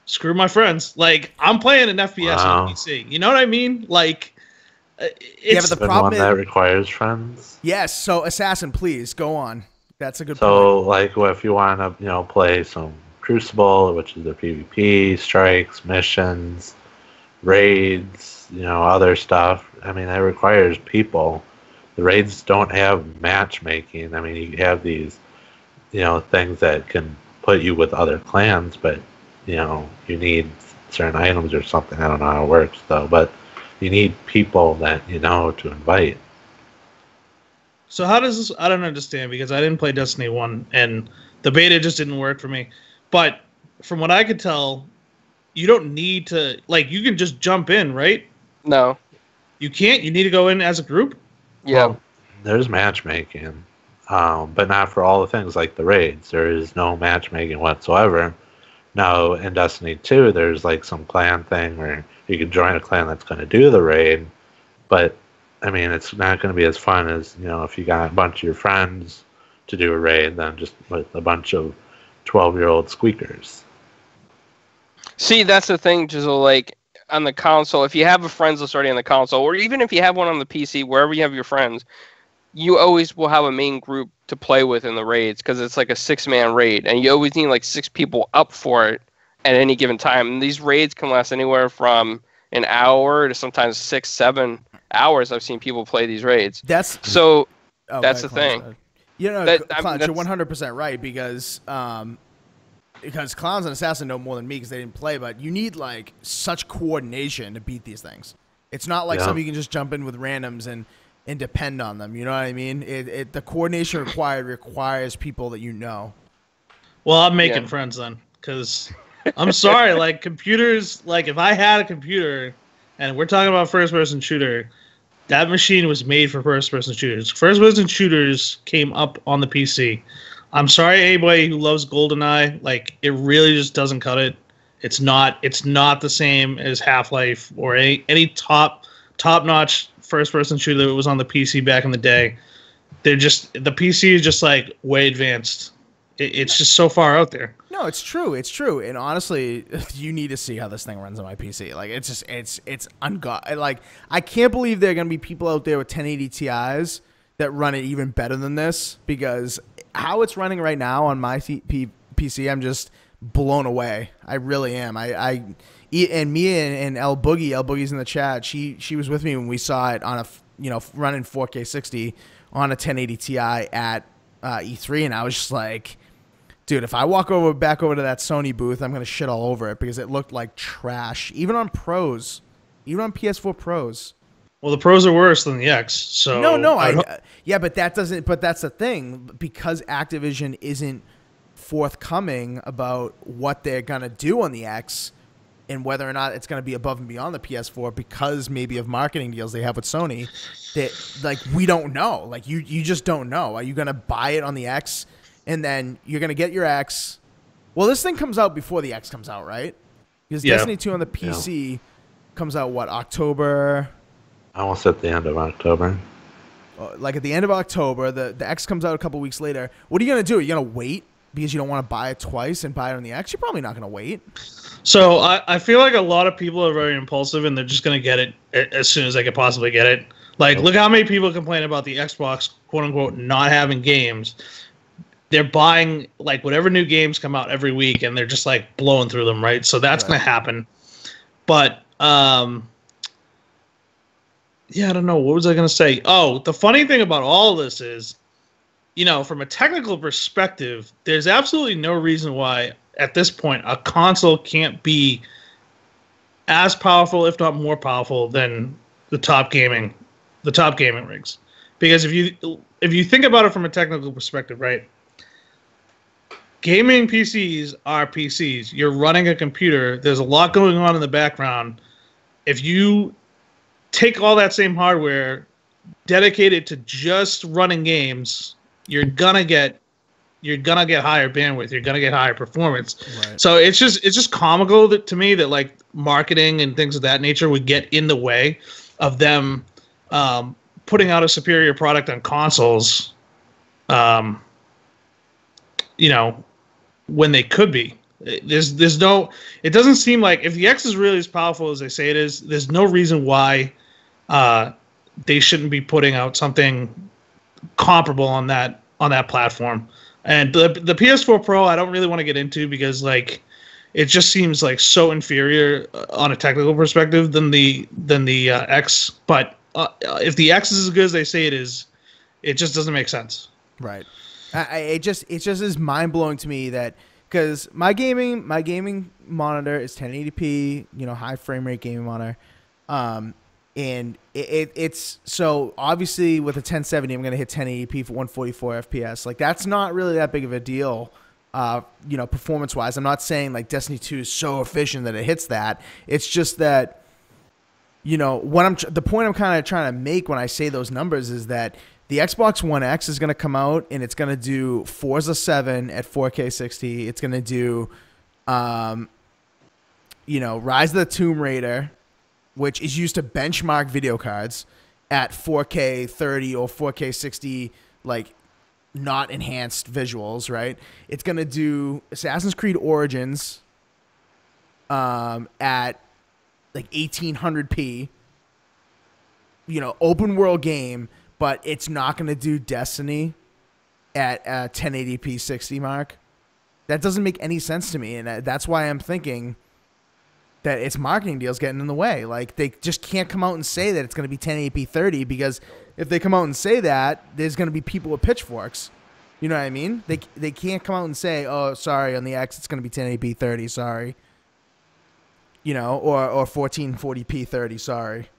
C: screw my friends. Like, I'm playing an FPS on PC. You know what I mean? Like, it's
A: but the problem
B: one that requires friends.
A: Yes. So, Assassin, please go on. That's a good point.
B: So, like, if you want to, play some Crucible, which is the PvP, strikes, missions, raids, other stuff. I mean, that requires people. The raids don't have matchmaking. I mean, you have these, things that can put you with other clans, but, you need certain items or something. I don't know how it works, though, but you need people that to invite.
C: So how does this... I don't understand, because I didn't play Destiny 1, and the beta just didn't work for me. But from what I could tell, you don't need to... Like, you can just jump in, right?
D: No.
C: You can't? You need to go in as a group?
D: Yeah.
B: Well, there's matchmaking, but not for all the things like the raids. There is no matchmaking whatsoever. Now, in Destiny 2, there's like some clan thing where you can join a clan that's going to do the raid, but I mean, it's not going to be as fun as, if you got a bunch of your friends to do a raid than just with a bunch of 12-year-old squeakers.
D: See, that's the thing, Jizzle, like, on the console, if you have a friends list already on the console, or even if you have one on the PC, wherever you have your friends, you always will have a main group to play with in the raids, because it's like a 6-man raid, and you always need like 6 people up for it at any given time. And these raids can last anywhere from an hour to sometimes 6-7 hours. I've seen people play these raids. That's the thing.
A: Clownz, you're 100% right, because Clownz and Assassin know more than me because they didn't play, but you need like such coordination to beat these things. It's not like something you can just jump in with randoms and depend on them. You know what I mean? The coordination requires people that you know.
C: Well, I'm making friends then, because I'm sorry, like, computers, like, if I had a computer, and we're talking about first-person shooter, that machine was made for first-person shooters. First-person shooters came up on the PC. I'm sorry, anybody who loves GoldenEye, like, it really just doesn't cut it. It's not the same as Half-Life or any top-notch first-person shooter that was on the PC back in the day. The PC is just, like, way advanced. It's just so far out there.
A: No, it's true. It's true. And honestly, you need to see how this thing runs on my PC. Like, it's ungodly. Like, I can't believe there are going to be people out there with 1080 Ti's that run it even better than this, because how it's running right now on my PC, I'm just blown away. I really am. And me and El Boogie's in the chat. She was with me when we saw it on running 4K 60 on a 1080 Ti at E3, and I was just like, dude, if I walk back over to that Sony booth, I'm gonna shit all over it, because it looked like trash, even on pros, even on PS4 Pros.
C: Well, the Pros are worse than the X. So
A: but that doesn't. But that's the thing, because Activision isn't forthcoming about what they're gonna do on the X, and whether or not it's gonna be above and beyond the PS4, because maybe of marketing deals they have with Sony. That, like, we don't know. Like, you just don't know. Are you gonna buy it on the X? And then you're going to get your X. Well, this thing comes out before the X comes out, right? Because Destiny 2 on the PC comes out, what, October?
B: Almost at the end of October.
A: Like at the end of October. The X comes out a couple weeks later. What are you going to do? Are you going to wait because you don't want to buy it twice and buy it on the X? You're probably not going to wait.
C: So I feel like a lot of people are very impulsive, and they're just going to get it as soon as they could possibly get it. Like, look how many people complain about the Xbox, quote-unquote, not having games. They're buying, like, whatever new games come out every week, and they're just, like, blowing through them, right? So that's going to happen. But, I don't know. What was I going to say? Oh, the funny thing about all of this is, from a technical perspective, there's absolutely no reason why, at this point, a console can't be as powerful, if not more powerful, than the top gaming rigs. Because if you think about it from a technical perspective, right? Gaming PCs are PCs. You're running a computer. There's a lot going on in the background. If you take all that same hardware, dedicate it to just running games, you're gonna get higher bandwidth. You're gonna get higher performance. Right. So it's just comical to me that, like, marketing and things of that nature would get in the way of them putting out a superior product on consoles. you know, when they could be. There's no. It doesn't seem like if the X is really as powerful as they say it is, there's no reason why they shouldn't be putting out something comparable on that platform. And the PS4 Pro, I don't really want to get into because like it just seems like so inferior on a technical perspective than the X. But if the X is as good as they say it is, it just doesn't make sense.
A: Right. It just is mind blowing to me that because my gaming monitor is 1080p, you know, high frame rate gaming monitor, and it's so obviously with a 1070 I'm gonna hit 1080p for 144 FPS. Like that's not really that big of a deal, you know, performance wise. I'm not saying like Destiny 2 is so efficient that it hits that. It's just that, you know, the point I'm kind of trying to make when I say those numbers is that the Xbox One X is going to come out and it's going to do Forza 7 at 4K 60. It's going to do, you know, Rise of the Tomb Raider, which is used to benchmark video cards at 4K 30 or 4K 60, like not enhanced visuals, right? It's going to do Assassin's Creed Origins at like 1800p, you know, open world game, but it's not going to do Destiny at 1080p 60 mark. That doesn't make any sense to me, and that's why I'm thinking that its marketing deal's getting in the way. Like, they just can't come out and say that it's going to be 1080p 30, because if they come out and say that, there's going to be people with pitchforks. You know what I mean? They can't come out and say, oh, sorry, on the X it's going to be 1080p 30, sorry. You know, or 1440p 30, sorry.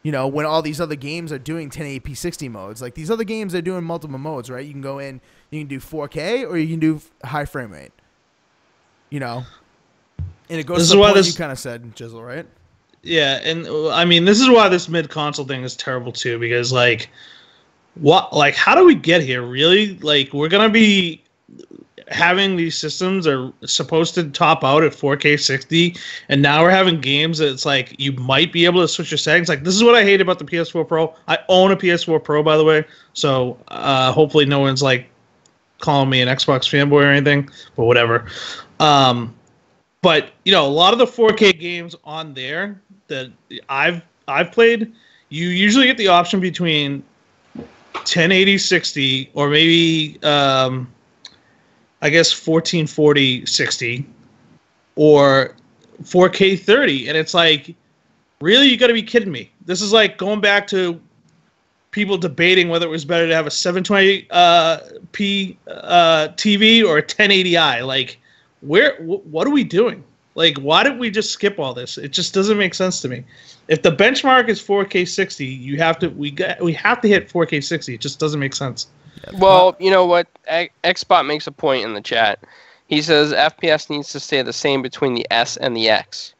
A: You know, when all these other games are doing 1080p 60 modes. Like, these other games are doing multiple modes, right? You can go in, you can do 4K, or you can do high frame rate. You know? And it goes to the point you kind of said, Jizzle, right?
C: Yeah, and I mean, this is why this mid-console thing is terrible, too, because, like, how do we get here, really? Like, we're going to be having these systems are supposed to top out at 4K 60, and now we're having games that it's like you might be able to switch your settings. Like, this is what I hate about the PS4 Pro. I own a PS4 Pro, by the way, so hopefully no one's like calling me an Xbox fanboy or anything, but whatever. But you know, a lot of the 4K games on there that I've played, you usually get the option between 1080 60 or maybe I guess 1440 60 or 4K 30, and it's like, really, you got to be kidding me. This is like going back to people debating whether it was better to have a 720p TV or a 1080i. Like, what are we doing? Like, why did we just skip all this? It just doesn't make sense to me. If the benchmark is 4K 60, we have to hit 4K 60. It just doesn't make sense.
D: Well, you know what? Xbot makes a point in the chat. He says FPS needs to stay the same between the S and the X.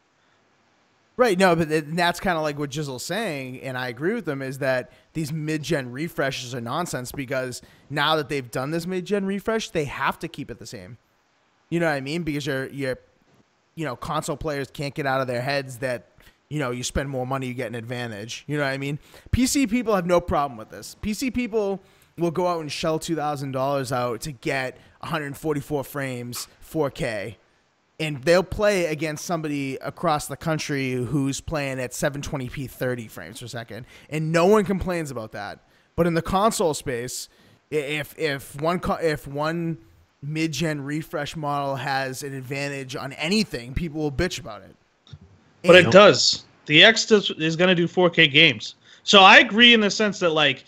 A: Right, no, but that's kind of like what Jizzle's saying, and I agree with him, is that these mid-gen refreshes are nonsense, because now that they've done this mid-gen refresh, they have to keep it the same. You know what I mean? Because you know, console players can't get out of their heads that, you know, you spend more money, you get an advantage. You know what I mean? PC people have no problem with this. PC people will go out and shell $2,000 out to get 144 frames, 4K, and they'll play against somebody across the country who's playing at 720p 30 frames per second, and no one complains about that. But in the console space, if one mid-gen refresh model has an advantage on anything, people will bitch about it.
C: But it does. The X is going to do 4K games. So I agree in the sense that, like,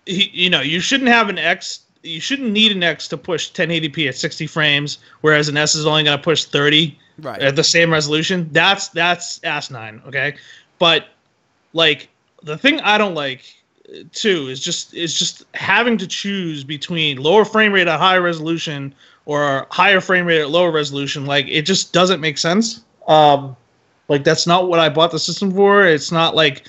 C: you know, you shouldn't have an X. You shouldn't need an X to push 1080p at 60 frames, whereas an S is only going to push 30 at the same resolution. That's asinine, okay? But, like, the thing I don't like too is just having to choose between lower frame rate at higher resolution or higher frame rate at lower resolution. Like, it just doesn't make sense. Like, that's not what I bought the system for. It's not like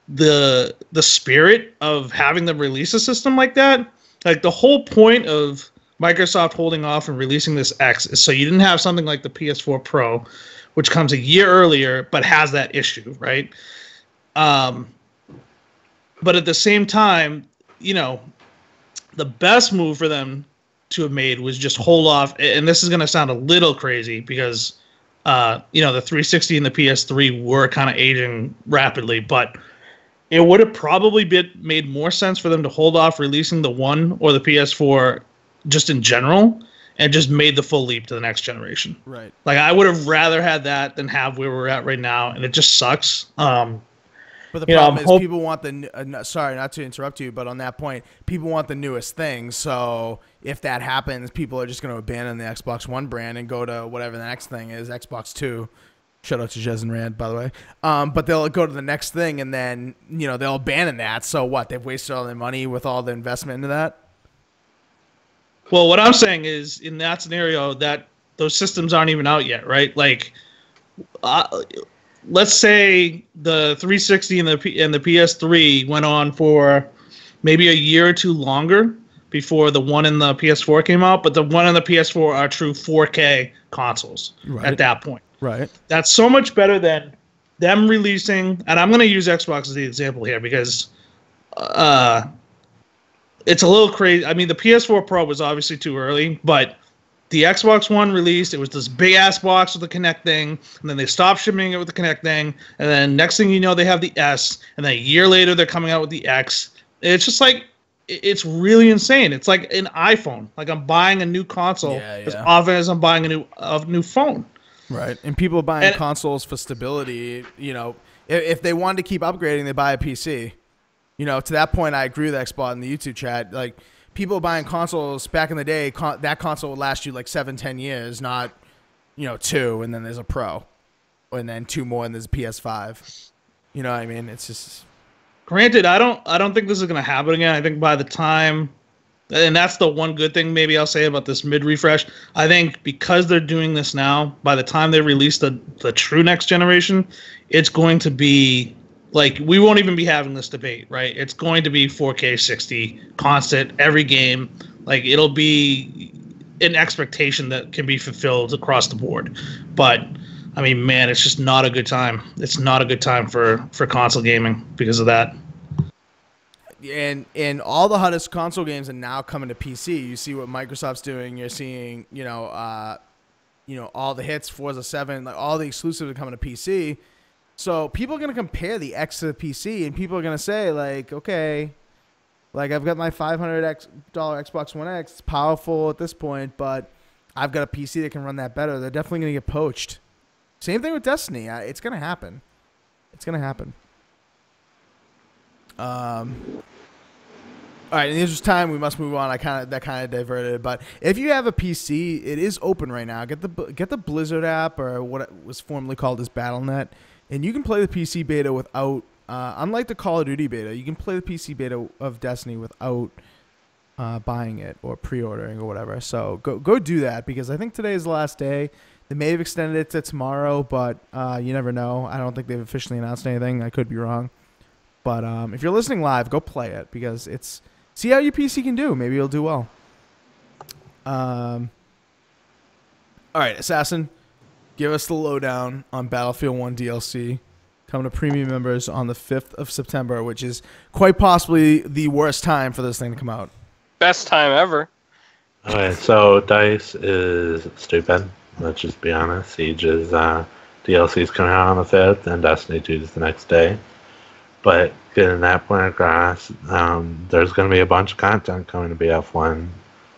C: the spirit of having them release a system like that. Like, the whole point of Microsoft holding off and releasing this X is so you didn't have something like the PS4 Pro, which comes a year earlier but has that issue, right? But at the same time, you know, the best move for them to have made was just hold off. And this is going to sound a little crazy because, the 360 and the PS3 were kind of aging rapidly, but it would have probably made more sense for them to hold off releasing the One or the PS4 just in general and just made the full leap to the next generation.
A: Right.
C: Like, I would have rather had that than have where we're at right now, and it just sucks.
A: But the problem is people want sorry, not to interrupt you, but on that point, people want the newest thing. So if that happens, people are just going to abandon the Xbox One brand and go to whatever the next thing is, Xbox 2. Shout out to Jez and Rand, by the way. But they'll go to the next thing, and then they'll abandon that. So what? They've wasted all their money with all the investment into that?
C: Well, what I'm saying is, in that scenario, that those systems aren't even out yet, right? Like, let's say the 360 and the PS3 went on for maybe a year or two longer before the One and the PS4 came out, but the One and the PS4 are true 4K consoles at that point.
A: Right.
C: That's so much better than them releasing, and I'm going to use Xbox as the example here because it's a little crazy. I mean, the PS4 Pro was obviously too early, but the Xbox One released, it was this big-ass box with the Kinect thing, and then they stopped shipping it with the Kinect thing, and then next thing you know, they have the S, and then a year later, they're coming out with the X. It's just like, it's really insane. It's like an iPhone. Like, I'm buying a new console as often as I'm buying a new phone.
A: Right, and people buying consoles for stability, if they wanted to keep upgrading, they buy a PC. To that point, I agree with Xbot in the YouTube chat. Like, people buying consoles back in the day, that console would last you like 7-10 years, not 2, and then there's a Pro, and then 2 more, and there's a PS5. You know what I mean? It's just.
C: Granted, I don't think this is gonna happen again. I think by the time, and that's the one good thing maybe I'll say about this mid refresh. I think because they're doing this now, by the time they release the true next generation, it's going to be. Like, we won't even be having this debate, right? It's going to be 4K 60, constant, every game. Like, it'll be an expectation that can be fulfilled across the board. But, I mean, man, it's just not a good time. It's not a good time for console gaming because of that.
A: And all the hottest console games are now coming to PC. You see what Microsoft's doing. You're seeing, all the hits, Forza 7, like all the exclusives are coming to PC. So people are going to compare the X to the PC, and people are going to say, like, okay, like, I've got my $500 Xbox One X. It's powerful at this point, but I've got a PC that can run that better. They're definitely going to get poached. Same thing with Destiny. It's going to happen. It's going to happen. All right, in the interest of time, we must move on. That kind of diverted, but if you have a PC, it is open right now. Get the Blizzard app, or what was formerly called as Battle.net. And you can play the PC beta without, unlike the Call of Duty beta, you can play the PC beta of Destiny without buying it or pre-ordering or whatever. So go do that, because I think today is the last day. They may have extended it to tomorrow, but you never know. I don't think they've officially announced anything. I could be wrong. But if you're listening live, go play it, because see how your PC can do. Maybe it'll do well. All right, Assassin. Give us the lowdown on Battlefield 1 DLC coming to premium members on the 5th of September, which is quite possibly the worst time for this thing to come out.
D: Best time ever.
B: Okay, so DICE is stupid. Let's just be honest. Siege's DLC is coming out on the 5th, and Destiny 2 is the next day. But getting that point across, there's going to be a bunch of content coming to BF1.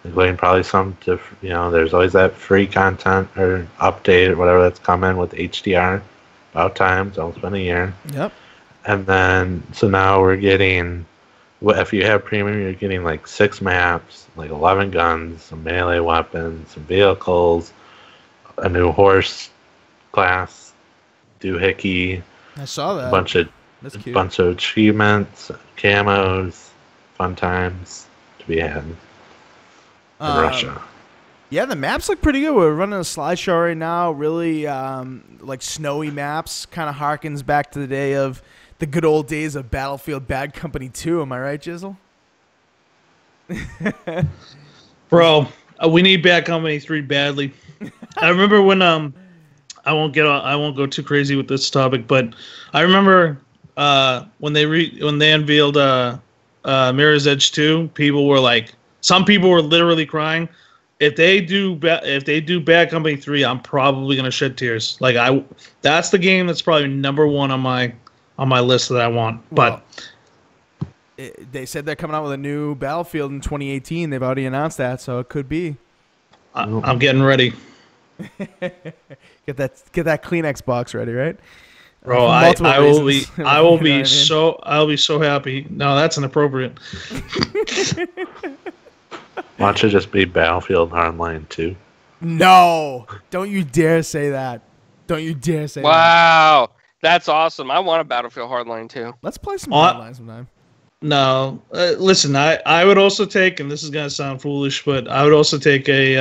B: Including probably some, there's always that free content or update or whatever that's coming with HDR. About time. It's almost been a year.
A: Yep.
B: And then, so now we're getting, if you have premium, you're getting like 6 maps, like 11 guns, some melee weapons, some vehicles, a new horse class, doohickey.
A: I saw that.
B: A bunch of achievements, camos, fun times to be had. In Russia.
A: Yeah, the maps look pretty good. We're running a slideshow right now. Really, like snowy maps. Kind of harkens back to the day of the good old days of Battlefield Bad Company 2. Am I right, Jizzle?
C: Bro, we need Bad Company 3 badly. I remember when I won't go too crazy with this topic, but I remember when they unveiled Mirror's Edge 2, people were like Some people were literally crying. If they do Bad Company 3, I'm probably gonna shed tears. Like that's the game that's probably number one on my list that I want. But
A: they said they're coming out with a new Battlefield in 2018. They've already announced that, so it could be.
C: I'm getting ready.
A: Get that clean Xbox ready, right?
C: Bro, I will be so happy. No, that's inappropriate.
B: Watch it just be Battlefield Hardline 2.
A: No, don't you dare say that. Don't you dare say that.
D: Wow, that's awesome. I want a Battlefield Hardline too.
A: Let's play some Hardline sometime.
C: No, listen, I would also take, and this is gonna sound foolish, but I would also take a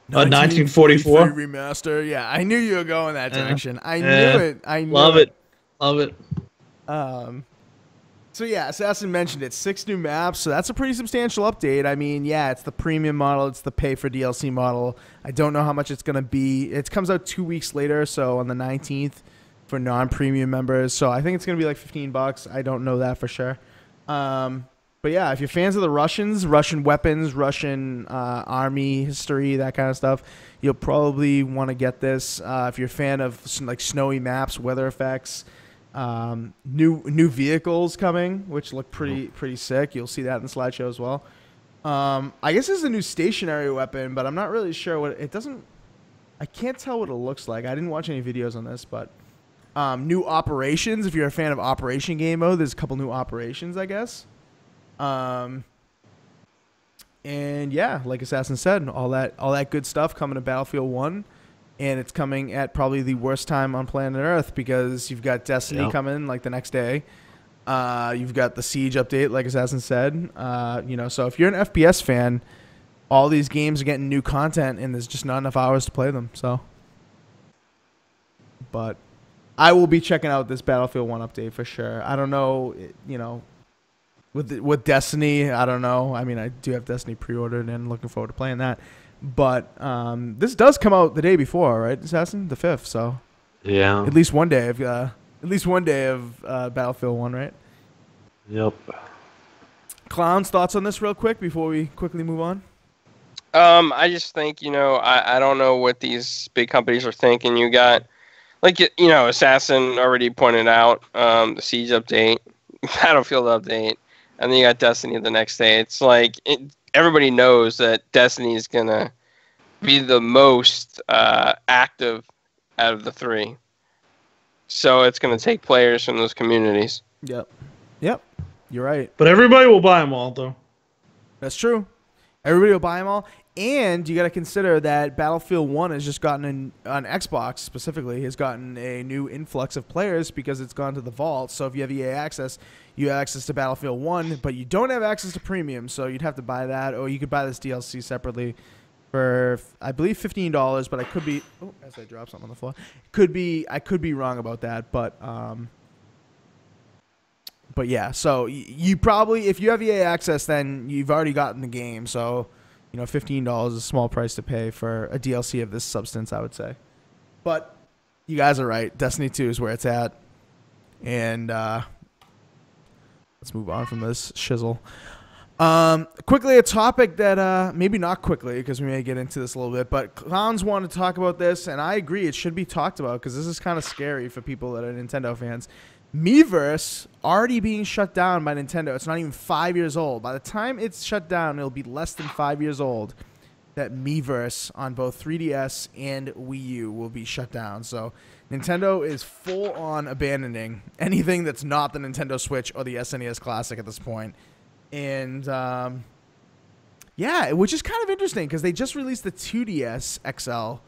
C: 1944
A: remaster. Yeah, I knew you were going that direction. I knew it. I knew
C: Love it. Love it.
A: So yeah, Assassin mentioned it. 6 new maps, so that's a pretty substantial update. I mean, yeah, it's the premium model, it's the pay for DLC model. I don't know how much it's gonna be. It comes out 2 weeks later, so on the 19th for non-premium members. So I think it's gonna be like $15. I don't know that for sure. But yeah, if you're fans of the Russian weapons, Russian army history, that kind of stuff, you'll probably want to get this. If you're a fan of like snowy maps, weather effects. New vehicles coming, which look pretty sick. You'll see that in the slideshow as well. I guess there's a new stationary weapon, but I'm not really sure what it doesn't. I can't tell what it looks like. I didn't watch any videos on this, but new operations. If you're a fan of Operation Game Mode, there's a couple new operations, I guess. And yeah, like Assassin said, all that good stuff coming to Battlefield 1. And it's coming at probably the worst time on planet Earth because you've got Destiny coming like the next day. You've got the Siege update, like Assassin said. So if you're an FPS fan, all these games are getting new content, and there's just not enough hours to play them. So, but I will be checking out this Battlefield 1 update for sure. I don't know, with Destiny, I don't know. I mean, I do have Destiny pre-ordered and looking forward to playing that. But this does come out the day before, right, Assassin? The 5th, so
B: yeah,
A: at least one day of Battlefield 1, right?
B: Yep.
A: Clownz, thoughts on this real quick before we quickly move on?
D: I just think, I don't know what these big companies are thinking. You got, Assassin already pointed out the Siege update, Battlefield update, and then you got Destiny the next day. It's like everybody knows that Destiny is going to be the most active out of the 3. So it's going to take players from those communities.
A: Yep. You're right.
C: But everybody will buy them all, though.
A: That's true. Everybody will buy them all. And you got to consider that Battlefield 1 has just gotten on Xbox specifically, has gotten a new influx of players because it's gone to the vault. So if you have EA access, you have access to Battlefield 1, but you don't have access to Premium. So you'd have to buy that, or you could buy this DLC separately for, I believe, $15. But I could be, as I drop something on the floor, I could be wrong about that. But yeah, so you probably, if you have EA access, then you've already gotten the game. So $15 is a small price to pay for a DLC of this substance, I would say. But you guys are right. Destiny 2 is where it's at. And let's move on from this shizzle. Quickly, a topic that maybe not quickly because we may get into this a little bit, but Clownz wanted to talk about this, and I agree it should be talked about because this is kind of scary for people that are Nintendo fans. Miiverse already being shut down by Nintendo. It's not even 5 years old. By the time it's shut down, it'll be less than 5 years old that Miiverse on both 3DS and Wii U will be shut down. So Nintendo is full on abandoning anything that's not the Nintendo Switch or the SNES Classic at this point. And yeah, which is kind of interesting because they just released the 2DS XL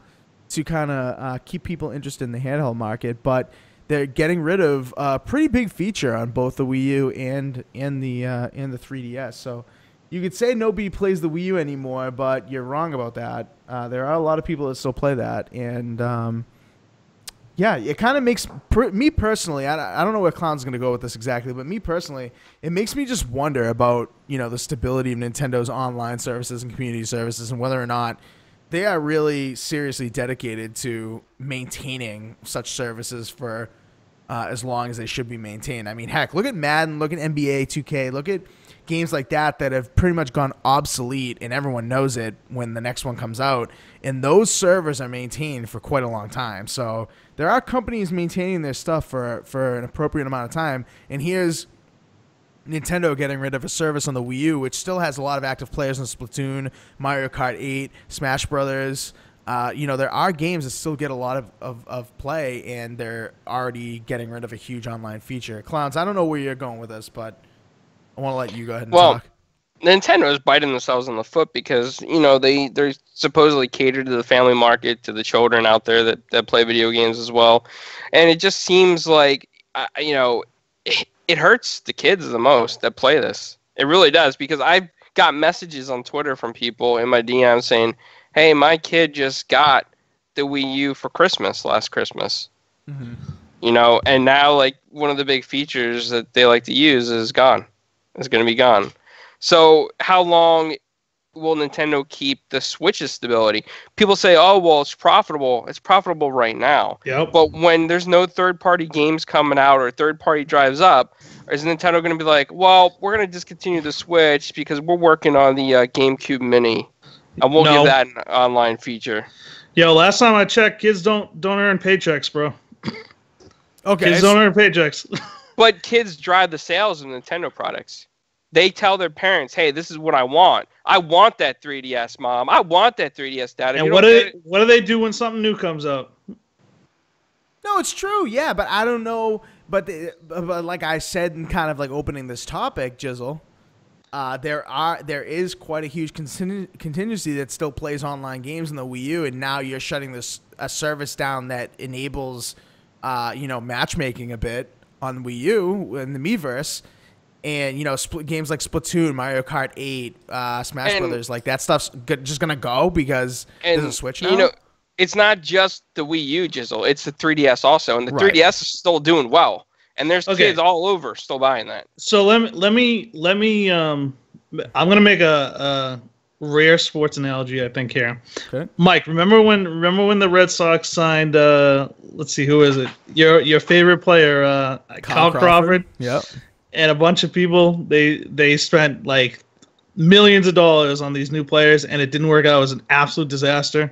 A: to kind of keep people interested in the handheld market, but they're getting rid of a pretty big feature on both the Wii U and the 3DS. So you could say nobody plays the Wii U anymore, but you're wrong about that. There are a lot of people that still play that, and yeah, it kind of makes me personally. I don't know where Clown's going to go with this exactly, but me personally, it makes me just wonder about the stability of Nintendo's online services and community services, and whether or not they are really seriously dedicated to maintaining such services for as long as they should be maintained. I mean, heck, look at Madden, look at NBA 2K, look at games like that have pretty much gone obsolete, and everyone knows it when the next one comes out. And those servers are maintained for quite a long time. So there are companies maintaining their stuff for an appropriate amount of time. And here's Nintendo getting rid of a service on the Wii U, which still has a lot of active players on Splatoon, Mario Kart 8, Smash Brothers. There are games that still get a lot of play, and they're already getting rid of a huge online feature. Clownz, I don't know where you're going with this, but I want to let you go ahead and talk.
D: Nintendo is biting themselves in the foot because, they're supposedly catered to the family market, to the children out there that play video games as well. And it just seems like, it hurts the kids the most that play this. It really does, because I've got messages on Twitter from people in my DM saying, hey, my kid just got the Wii U for Christmas last Christmas. Mm-hmm. And now, like, one of the big features that they like to use is gone. It's going to be gone. So how long will Nintendo keep the Switch's stability? People say, oh, well, it's profitable. It's profitable right now.
C: Yep.
D: But when there's no third-party games coming out or third-party drives up, is Nintendo going to be like, well, we're going to discontinue the Switch because we're working on the GameCube Mini, and we'll give that an online feature?
C: Yo, last time I checked, kids don't earn paychecks, bro.
A: Okay.
C: Kids don't earn paychecks.
D: But kids drive the sales of Nintendo products. They tell their parents, hey, this is what I want. I want that 3DS, Mom. I want that 3DS, Dad.
C: And what do they do when something new comes out?
A: No, it's true, yeah, but I don't know. But like I said in kind of like opening this topic, Jizzle, there is quite a huge contingency that still plays online games in the Wii U, and now you're shutting a service down that enables, matchmaking a bit on Wii U and the Miiverse. And, games like Splatoon, Mario Kart 8, Smash Brothers, like that stuff's just going to go because there's a Switch now?
D: It's not just the Wii U, Jizzle. It's the 3DS also. And the 3DS is still doing well. And there's kids all over still buying that.
C: So let me I'm going to make a rare sports analogy, I think, here. Okay. Mike, remember when the Red Sox signed, let's see, who is it? Your favorite player, Kyle Crawford?
A: Yep.
C: And a bunch of people, they spent like millions of dollars on these new players, and it didn't work out. It was an absolute disaster,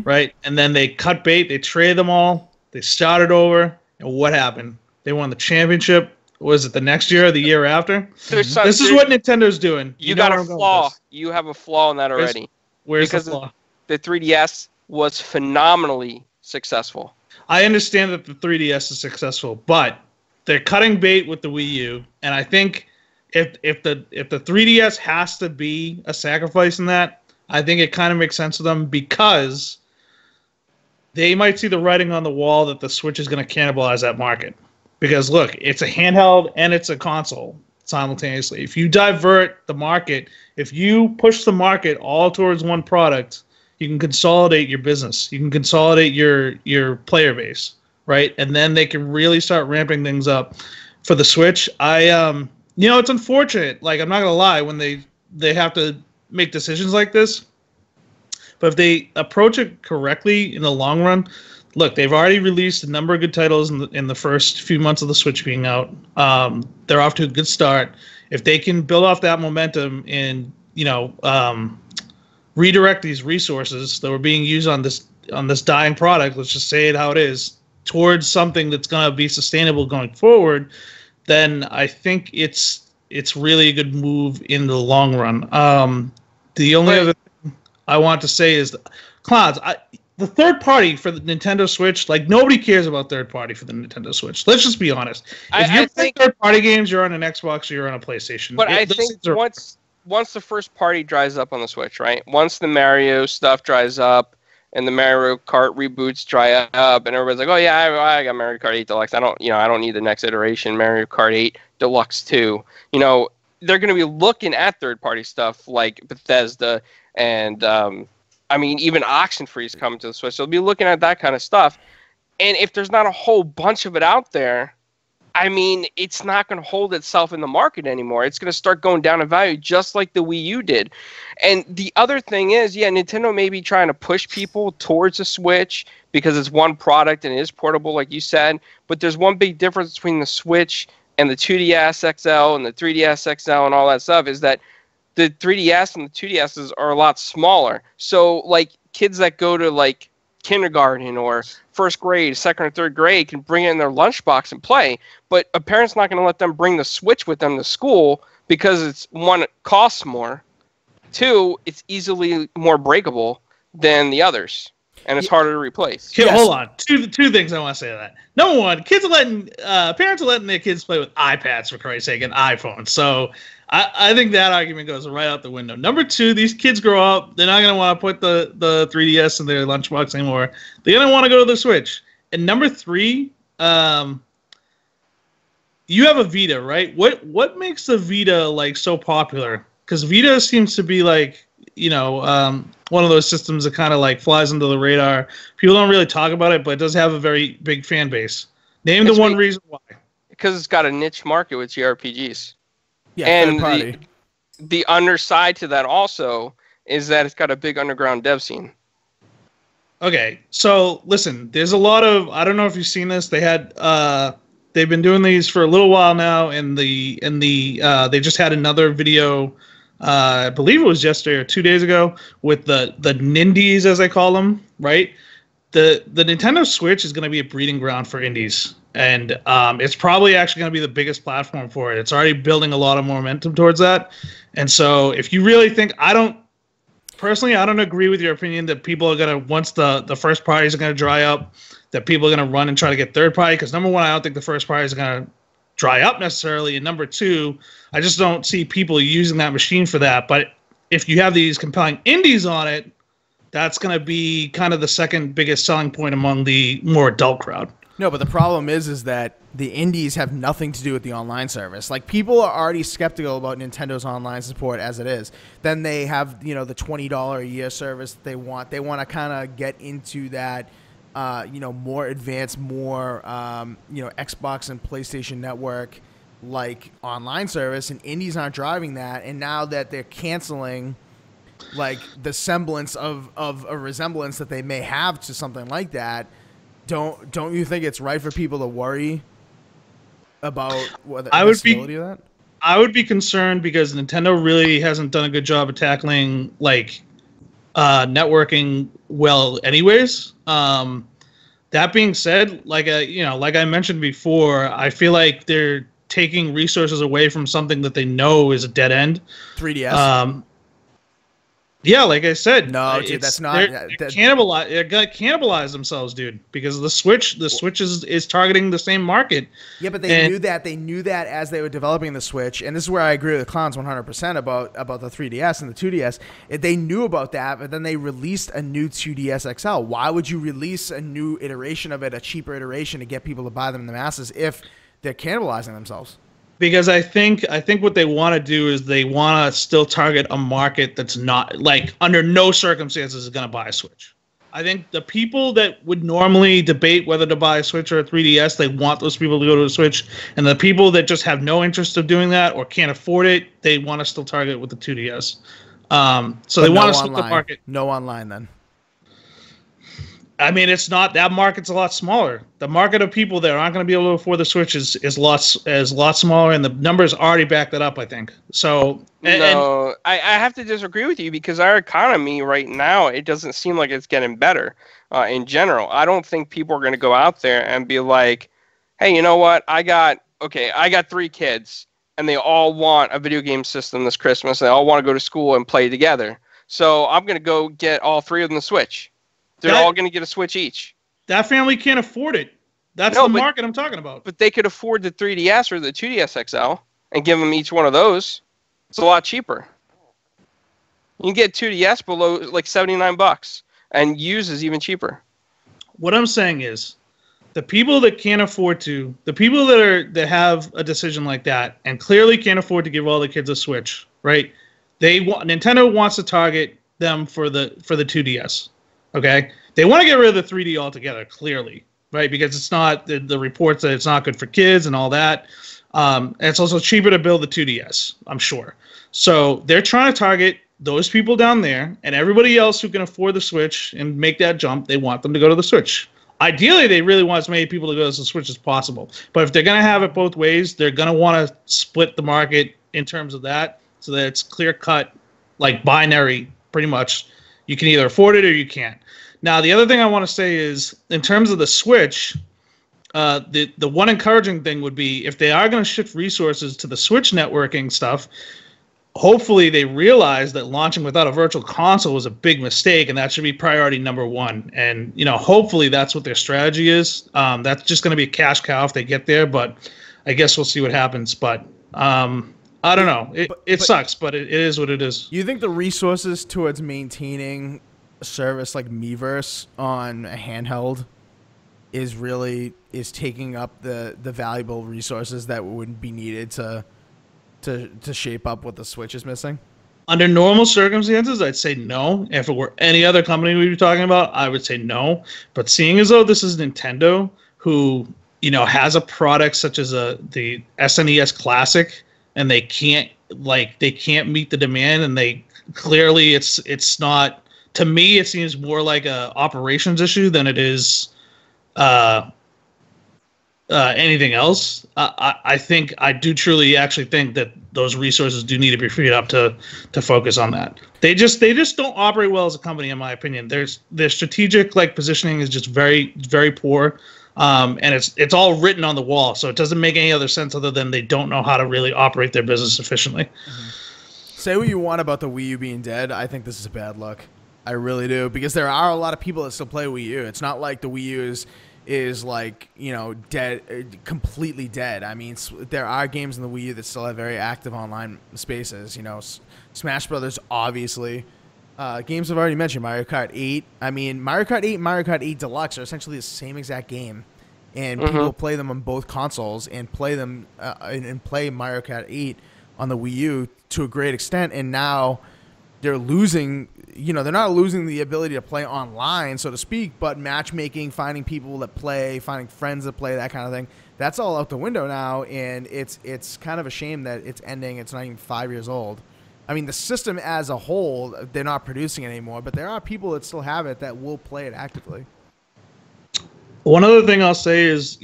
C: right? And then they cut bait, they traded them all, they started over, and what happened? They won the championship. Was it the next year or the year after? This is what Nintendo's doing.
D: You got a flaw. You have a flaw in that already.
C: Where's the flaw?
D: The 3DS was phenomenally successful.
C: I understand that the 3DS is successful, but they're cutting bait with the Wii U, and I think if the 3DS has to be a sacrifice in that, I think it kind of makes sense to them because they might see the writing on the wall that the Switch is going to cannibalize that market. Because look, it's a handheld and it's a console simultaneously. If you divert the market, if you push the market all towards one product, you can consolidate your business. You can consolidate your player base. Right, and then they can really start ramping things up for the Switch. It's unfortunate. Like, I'm not gonna lie, when they have to make decisions like this, but if they approach it correctly in the long run, look, they've already released a number of good titles in the first few months of the Switch being out. They're off to a good start. If they can build off that momentum and redirect these resources that were being used on this dying product, let's just say it how it is, towards something that's going to be sustainable going forward, then I think it's really a good move in the long run. The only other thing I want to say is, Clownz, the third party for the Nintendo Switch, like, nobody cares about third party for the Nintendo Switch. Let's just be honest. If you're playing third party games, you're on an Xbox or you're on a PlayStation.
D: But I think once the first party dries up on the Switch, right? Once the Mario stuff dries up, and the Mario Kart reboots dry up, and everybody's like, "Oh yeah, I got Mario Kart 8 Deluxe. I don't need the next iteration, Mario Kart 8 Deluxe 2." They're going to be looking at third-party stuff like Bethesda and even Oxenfree's coming to the Switch. So they'll be looking at that kind of stuff. And if there's not a whole bunch of it out there, it's not going to hold itself in the market anymore. It's going to start going down in value just like the Wii U did. And the other thing is, Nintendo may be trying to push people towards a Switch because it's one product and it is portable, like you said. But there's one big difference between the Switch and the 2DS XL and the 3DS XL and all that stuff is that the 3DS and the 2DSs are a lot smaller. So like kids that go to like kindergarten or first grade, second or third grade can bring it in their lunchbox and play. But a parent's not going to let them bring the Switch with them to school because it's, one, it costs more. Two, it's easily more breakable than the others. And it's harder to replace.
C: Okay, hold on. Two things I want to say to that. Number one, parents are letting their kids play with iPads, for Christ's sake, and iPhones. So I think that argument goes right out the window. Number two, these kids grow up. They're not going to want to put the 3DS in their lunchbox anymore. They're going to want to go to the Switch. And number three, you have a Vita, right? What makes the Vita like so popular? Because Vita seems to be like, one of those systems that kind of like flies under the radar. People don't really talk about it, but it does have a very big fan base. Name the one reason why.
D: Because it's got a niche market with JRPGs.
A: Yeah,
D: and the underside to that also is that it's got a big underground dev scene. Okay,
C: so listen, there's a lot of, I don't know if you've seen this. They had they've been doing these for a little while now, and they just had another video. I believe it was yesterday or 2 days ago with the Nindies, as I call them, right? The Nintendo Switch is going to be a breeding ground for indies, and it's probably actually going to be the biggest platform for it. It's already building a lot of momentum towards that, and so if you really think, I don't agree with your opinion that people are going to, once the first parties are going to dry up, that people are going to run and try to get third party, because number one, I don't think the first parties are going to dry up necessarily, and number two, I just don't see people using that machine for that. But if you have these compelling indies on it, that's going to be kind of the second biggest selling point among the more adult crowd.
A: No, but the problem is that the indies have nothing to do with the online service. Like, people are already skeptical about Nintendo's online support as it is. Then they have, the $20 a year service that they want. They want to kind of get into that, more advanced, more, Xbox and PlayStation Network like online service, and indies aren't driving that. And now that they're canceling like the semblance of a resemblance that they may have to something like that, don't you think it's right for people to worry about the accessibility of that?
C: I would be concerned because Nintendo really hasn't done a good job of tackling like networking well anyways. That being said, like I mentioned before, I feel like they're taking resources away from something that they know is a dead end.
A: 3DS.
C: Yeah, like I said,
A: no, dude, that's not.
C: They're gonna cannibalize themselves, dude, because the Switch is targeting the same market.
A: Yeah, but they knew that. They knew that as they were developing the Switch, and this is where I agree with Clownz 100% about the 3DS and the 2DS. They knew about that, but then they released a new 2DS XL. Why would you release a new iteration of it, a cheaper iteration, to get people to buy them in the masses if they're cannibalizing themselves?
C: Because I think what they want to do is they want to still target a market that's not, like, under no circumstances is going to buy a Switch. I think the people that would normally debate whether to buy a Switch or a 3DS, they want those people to go to a Switch. And the people that just have no interest of doing that or can't afford it, they want to still target with the 2DS. So they want to split the market.
A: No online then.
C: I mean, it's not, that market's a lot smaller. The market of people that aren't going to be able to afford the Switch is a lot smaller, and the numbers already back that up, I think. So
D: I have to disagree with you, because our economy right now, it doesn't seem like it's getting better in general. I don't think people are going to go out there and be like, hey, you know what? I got 3 kids, and they all want a video game system this Christmas. They all want to go to school and play together. So I'm going to go get all 3 of them the Switch. They're all going to get a Switch each.
C: That family can't afford it. That's the market I'm talking about.
D: But they could afford the 3DS or the 2DS XL and give them each one of those. It's a lot cheaper. You can get 2DS below like $79, and used is even cheaper.
C: What I'm saying is, the people that can't afford to, the people that have a decision like that and clearly can't afford to give all the kids a Switch, right? Nintendo wants to target them for the 2DS. Okay, they want to get rid of the 3D altogether, clearly, right? Because it's not the reports that it's not good for kids and all that. And it's also cheaper to build the 2DS, I'm sure. So they're trying to target those people down there, and everybody else who can afford the Switch and make that jump. They want them to go to the Switch. ideally, they really want as many people to go to the Switch as possible. But if they're going to have it both ways, they're going to want to split the market in terms of that so that it's clear-cut, like binary, pretty much. You can either afford it or you can't. Now, the other thing I want to say is, in terms of the Switch, the one encouraging thing would be if they are going to shift resources to the Switch networking stuff, hopefully they realize that launching without a virtual console was a big mistake, and that should be priority number one. And, hopefully that's what their strategy is. That's just going to be a cash cow if they get there, but I guess we'll see what happens. But I don't know. It sucks, but it is what it is.
A: You think the resources towards maintaining a service like Miiverse on a handheld is taking up the valuable resources that would be needed to shape up what the Switch is missing?
C: Under normal circumstances, I'd say no. If it were any other company we'd be talking about, I would say no. But seeing as though this is Nintendo, who has a product such as the SNES Classic, and they can't meet the demand, and they clearly it's not. To me, it seems more like a operations issue than it is anything else. I do truly actually think that those resources do need to be freed up to focus on that. They just don't operate well as a company, in my opinion. Their strategic positioning is just very, very poor. And it's all written on the wall, so it doesn't make any other sense other than they don't know how to really operate their business efficiently.
A: Mm-hmm. Say what you want about the Wii U being dead. I think this is a bad look. I really do, because there are a lot of people that still play Wii U. It's not like the Wii U is dead, completely dead. I mean, there are games in the Wii U that still have very active online spaces. Smash Brothers, obviously. Games I've already mentioned, Mario Kart 8. I mean, Mario Kart 8 and Mario Kart 8 Deluxe are essentially the same exact game. And people play them on both consoles and play them and play Mario Kart 8 on the Wii U to a great extent. And now they're losing, they're not losing the ability to play online, so to speak, but matchmaking, finding people that play, finding friends that play, that kind of thing. That's all out the window now. And it's kind of a shame that it's ending. It's not even 5 years old. I mean, the system as a whole, they're not producing it anymore, but there are people that still have it that will play it actively.
C: One other thing I'll say is,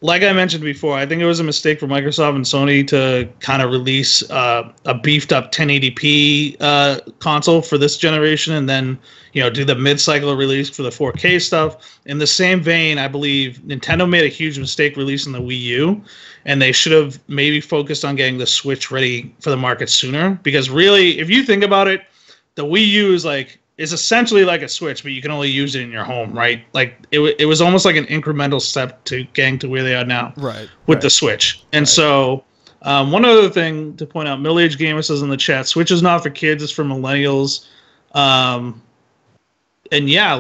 C: like I mentioned before, I think it was a mistake for Microsoft and Sony to kind of release a beefed up 1080p console for this generation, and then do the mid-cycle release for the 4K stuff. In the same vein, I believe Nintendo made a huge mistake releasing the Wii U, and they should have maybe focused on getting the Switch ready for the market sooner. Because really, if you think about it, the Wii U is essentially like a Switch, but you can only use it in your home, right? It was almost like an incremental step to getting to where they are now,
A: right?
C: With the Switch. And so, one other thing to point out: Middle Age Gamer says in the chat, "Switch is not for kids; it's for millennials." And yeah,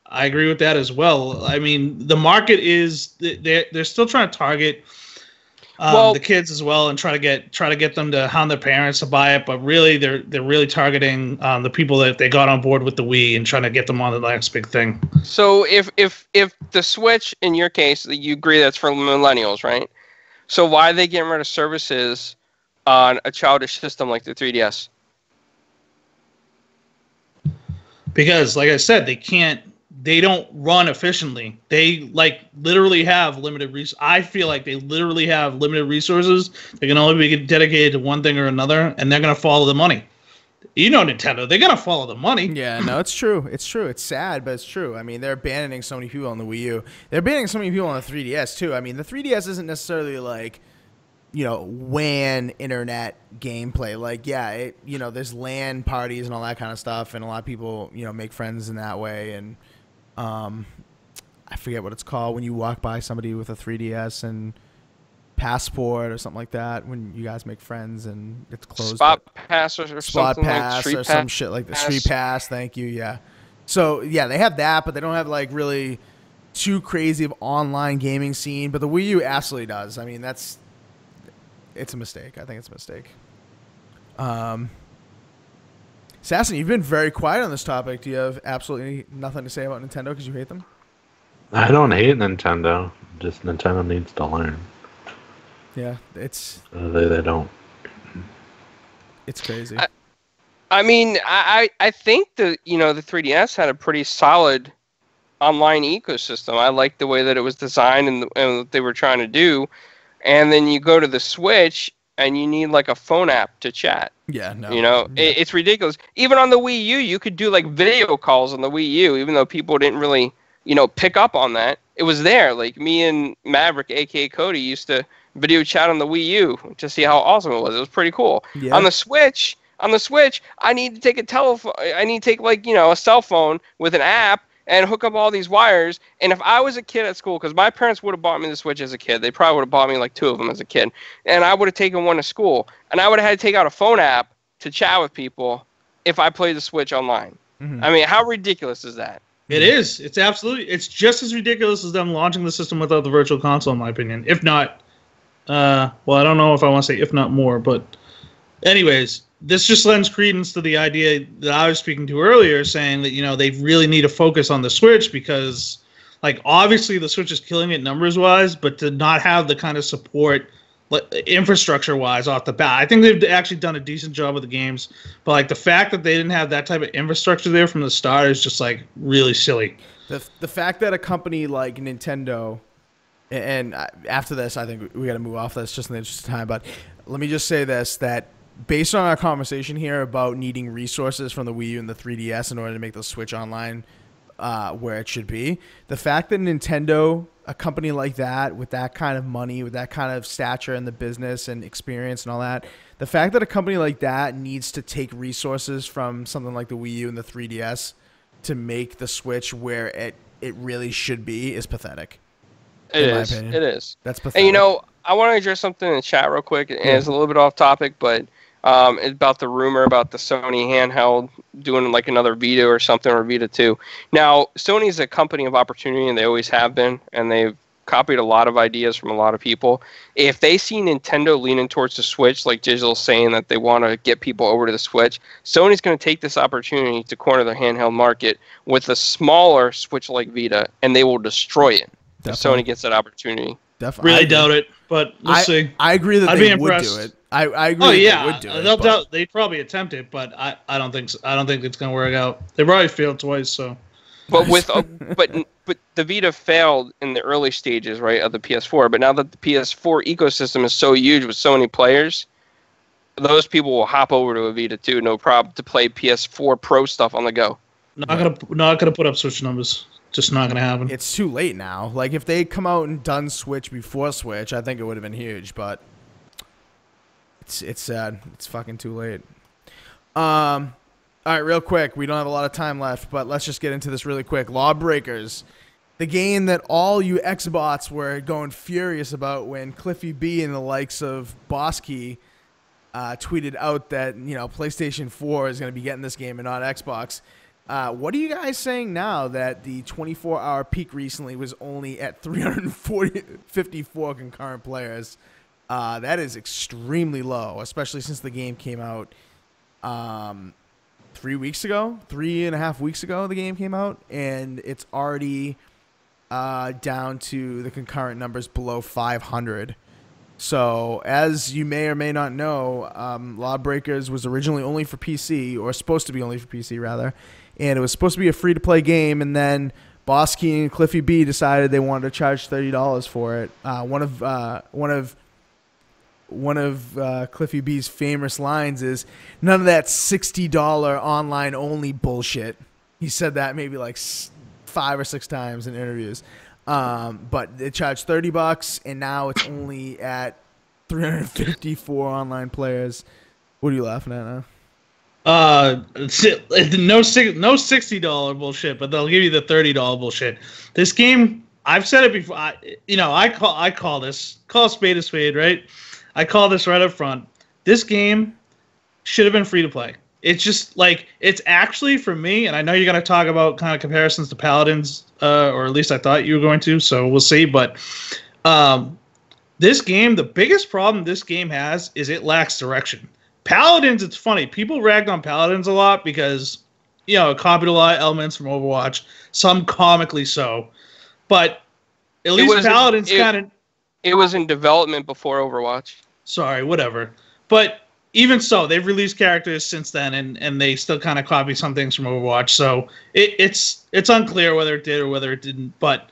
C: I agree with that as well. I mean, the market is they're still trying to target the kids as well, and try to get them to hound their parents to buy it. But really, they're really targeting the people that they got on board with the Wii and trying to get them on the next big thing.
D: So if the Switch, in your case, you agree that's for millennials, right? So why are they getting rid of services on a childish system like the 3DS?
C: Because, like I said, they don't run efficiently. They literally have limited resources. I feel like they literally have limited resources. They can only be dedicated to one thing or another, and they're going to follow the money. Nintendo, they're going to follow the money.
A: Yeah, no, it's true. It's true. It's sad, but it's true. I mean, they're abandoning so many people on the Wii U. They're abandoning so many people on the 3DS, too. I mean, the 3DS isn't necessarily WAN internet gameplay. There's LAN parties and all that kind of stuff, and a lot of people, make friends in that way. And I forget what it's called when you walk by somebody with a 3DS and Passport or something like that, when you guys make friends and it's closed.
D: Spot Pass or
A: Spot
D: something
A: Pass
D: like
A: or some shit like that. Street Pass, thank you, yeah. So, yeah, they have that, but they don't have, really too crazy of online gaming scene. But the Wii U absolutely does. I mean, it's a mistake. I think it's a mistake. Assassin, you've been very quiet on this topic. Do you have absolutely nothing to say about Nintendo because you hate them?
B: I don't hate Nintendo. Just Nintendo needs to learn.
A: Yeah, it's...
B: They don't.
A: It's crazy.
D: I mean, I think the 3DS had a pretty solid online ecosystem. I liked the way that it was designed and what they were trying to do. And then you go to the Switch and you need like a phone app to chat.
A: Yeah, no.
D: It's ridiculous. Even on the Wii U, you could do like video calls on the Wii U, even though people didn't really, pick up on that. It was there. Like me and Maverick, aka Cody, used to video chat on the Wii U to see how awesome it was. It was pretty cool.
A: Yeah.
D: On the Switch, I need to take a telephone. I need to take a cell phone with an app and hook up all these wires. And if I was a kid at school, because my parents would have bought me the Switch as a kid, they probably would have bought me like 2 of them as a kid, and I would have taken one to school, and I would have had to take out a phone app to chat with people if I played the Switch online. Mm-hmm. I mean, how ridiculous is that?
C: It is. It's absolutely. It's just as ridiculous as them launching the system without the Virtual Console, in my opinion. If not, well, I don't know if I want to say if not more, but anyways, this just lends credence to the idea that I was speaking to earlier, saying that, they really need to focus on the Switch because, like, obviously the Switch is killing it numbers-wise, but to not have the kind of support infrastructure-wise off the bat. I think they've actually done a decent job with the games, but, like, the fact that they didn't have that type of infrastructure there from the start is just, like, really silly.
A: The fact that a company like Nintendo, and after this, I think we got to move off this just in the interest of time, but let me just say this, that based on our conversation here about needing resources from the Wii U and the 3DS in order to make the Switch online where it should be, the fact that Nintendo, a company like that, with that kind of money, with that kind of stature in the business and experience and all that, the fact that a company like that needs to take resources from something like the Wii U and the 3DS to make the Switch where it really should be is pathetic.
D: It is.
A: That's pathetic.
D: And, I want to address something in the chat real quick, and it's a little bit off topic, but it's about the rumor about the Sony handheld doing like another Vita or something, or Vita 2. Now, Sony's a company of opportunity, and they always have been, and they've copied a lot of ideas from a lot of people. If they see Nintendo leaning towards the Switch, like Digital's saying that they want to get people over to the Switch, Sony's going to take this opportunity to corner their handheld market with a smaller Switch-like Vita, and they will destroy it if Sony gets that opportunity.
A: Definitely.
C: Really doubt it, but we'll see.
A: I agree that they would do it. I agree they would do it.
C: They'd probably attempt it, but I don't think so. I don't think it's going to work out. They probably failed twice, so.
D: But but the Vita failed in the early stages, right, of the PS4. But now that the PS4 ecosystem is so huge with so many players, those people will hop over to a Vita too, no problem, to play PS4 Pro stuff on the go.
C: Not gonna put up Switch numbers. Just not gonna happen.
A: It's too late now. Like if they come out and done Switch before Switch, I think it would have been huge. But it's sad. It's fucking too late. All right, real quick. We don't have a lot of time left, but let's just get into this really quick. Lawbreakers, the game that all you Xbots were going furious about when Cliffy B and the likes of Bosky tweeted out that PlayStation 4 is going to be getting this game and not Xbox. What are you guys saying now that the 24-hour peak recently was only at 354 concurrent players? That is extremely low, especially since the game came out 3.5 weeks ago. The game came out, and it's already down to the concurrent numbers below 500. So, as you may or may not know, Lawbreakers was originally only for PC, or supposed to be only for PC, rather. And it was supposed to be a free-to-play game, and then Bosky and Cliffy B decided they wanted to charge $30 for it. One of Cliffy B's famous lines is, "None of that $60 online-only bullshit." He said that maybe like 5 or 6 times in interviews. But they charged $30, and now it's only at 354 online players. What are you laughing at now?
C: No $60 bullshit, but they'll give you the $30 bullshit. This game, I've said it before. I call a spade, right? I call this right up front. This game should have been free to play. It's just like, it's actually, for me, and I know you're going to talk about kind of comparisons to Paladins, or at least I thought you were going to, so we'll see. But this game, the biggest problem this game has is it lacks direction. Paladins, it's funny. People ragged on Paladins a lot because, it copied a lot of elements from Overwatch, some comically so. But at least Paladins kind of...
D: It was in development before Overwatch.
C: Sorry, whatever. But, even so, they've released characters since then, and they still kind of copy some things from Overwatch. So it's unclear whether it did or whether it didn't. But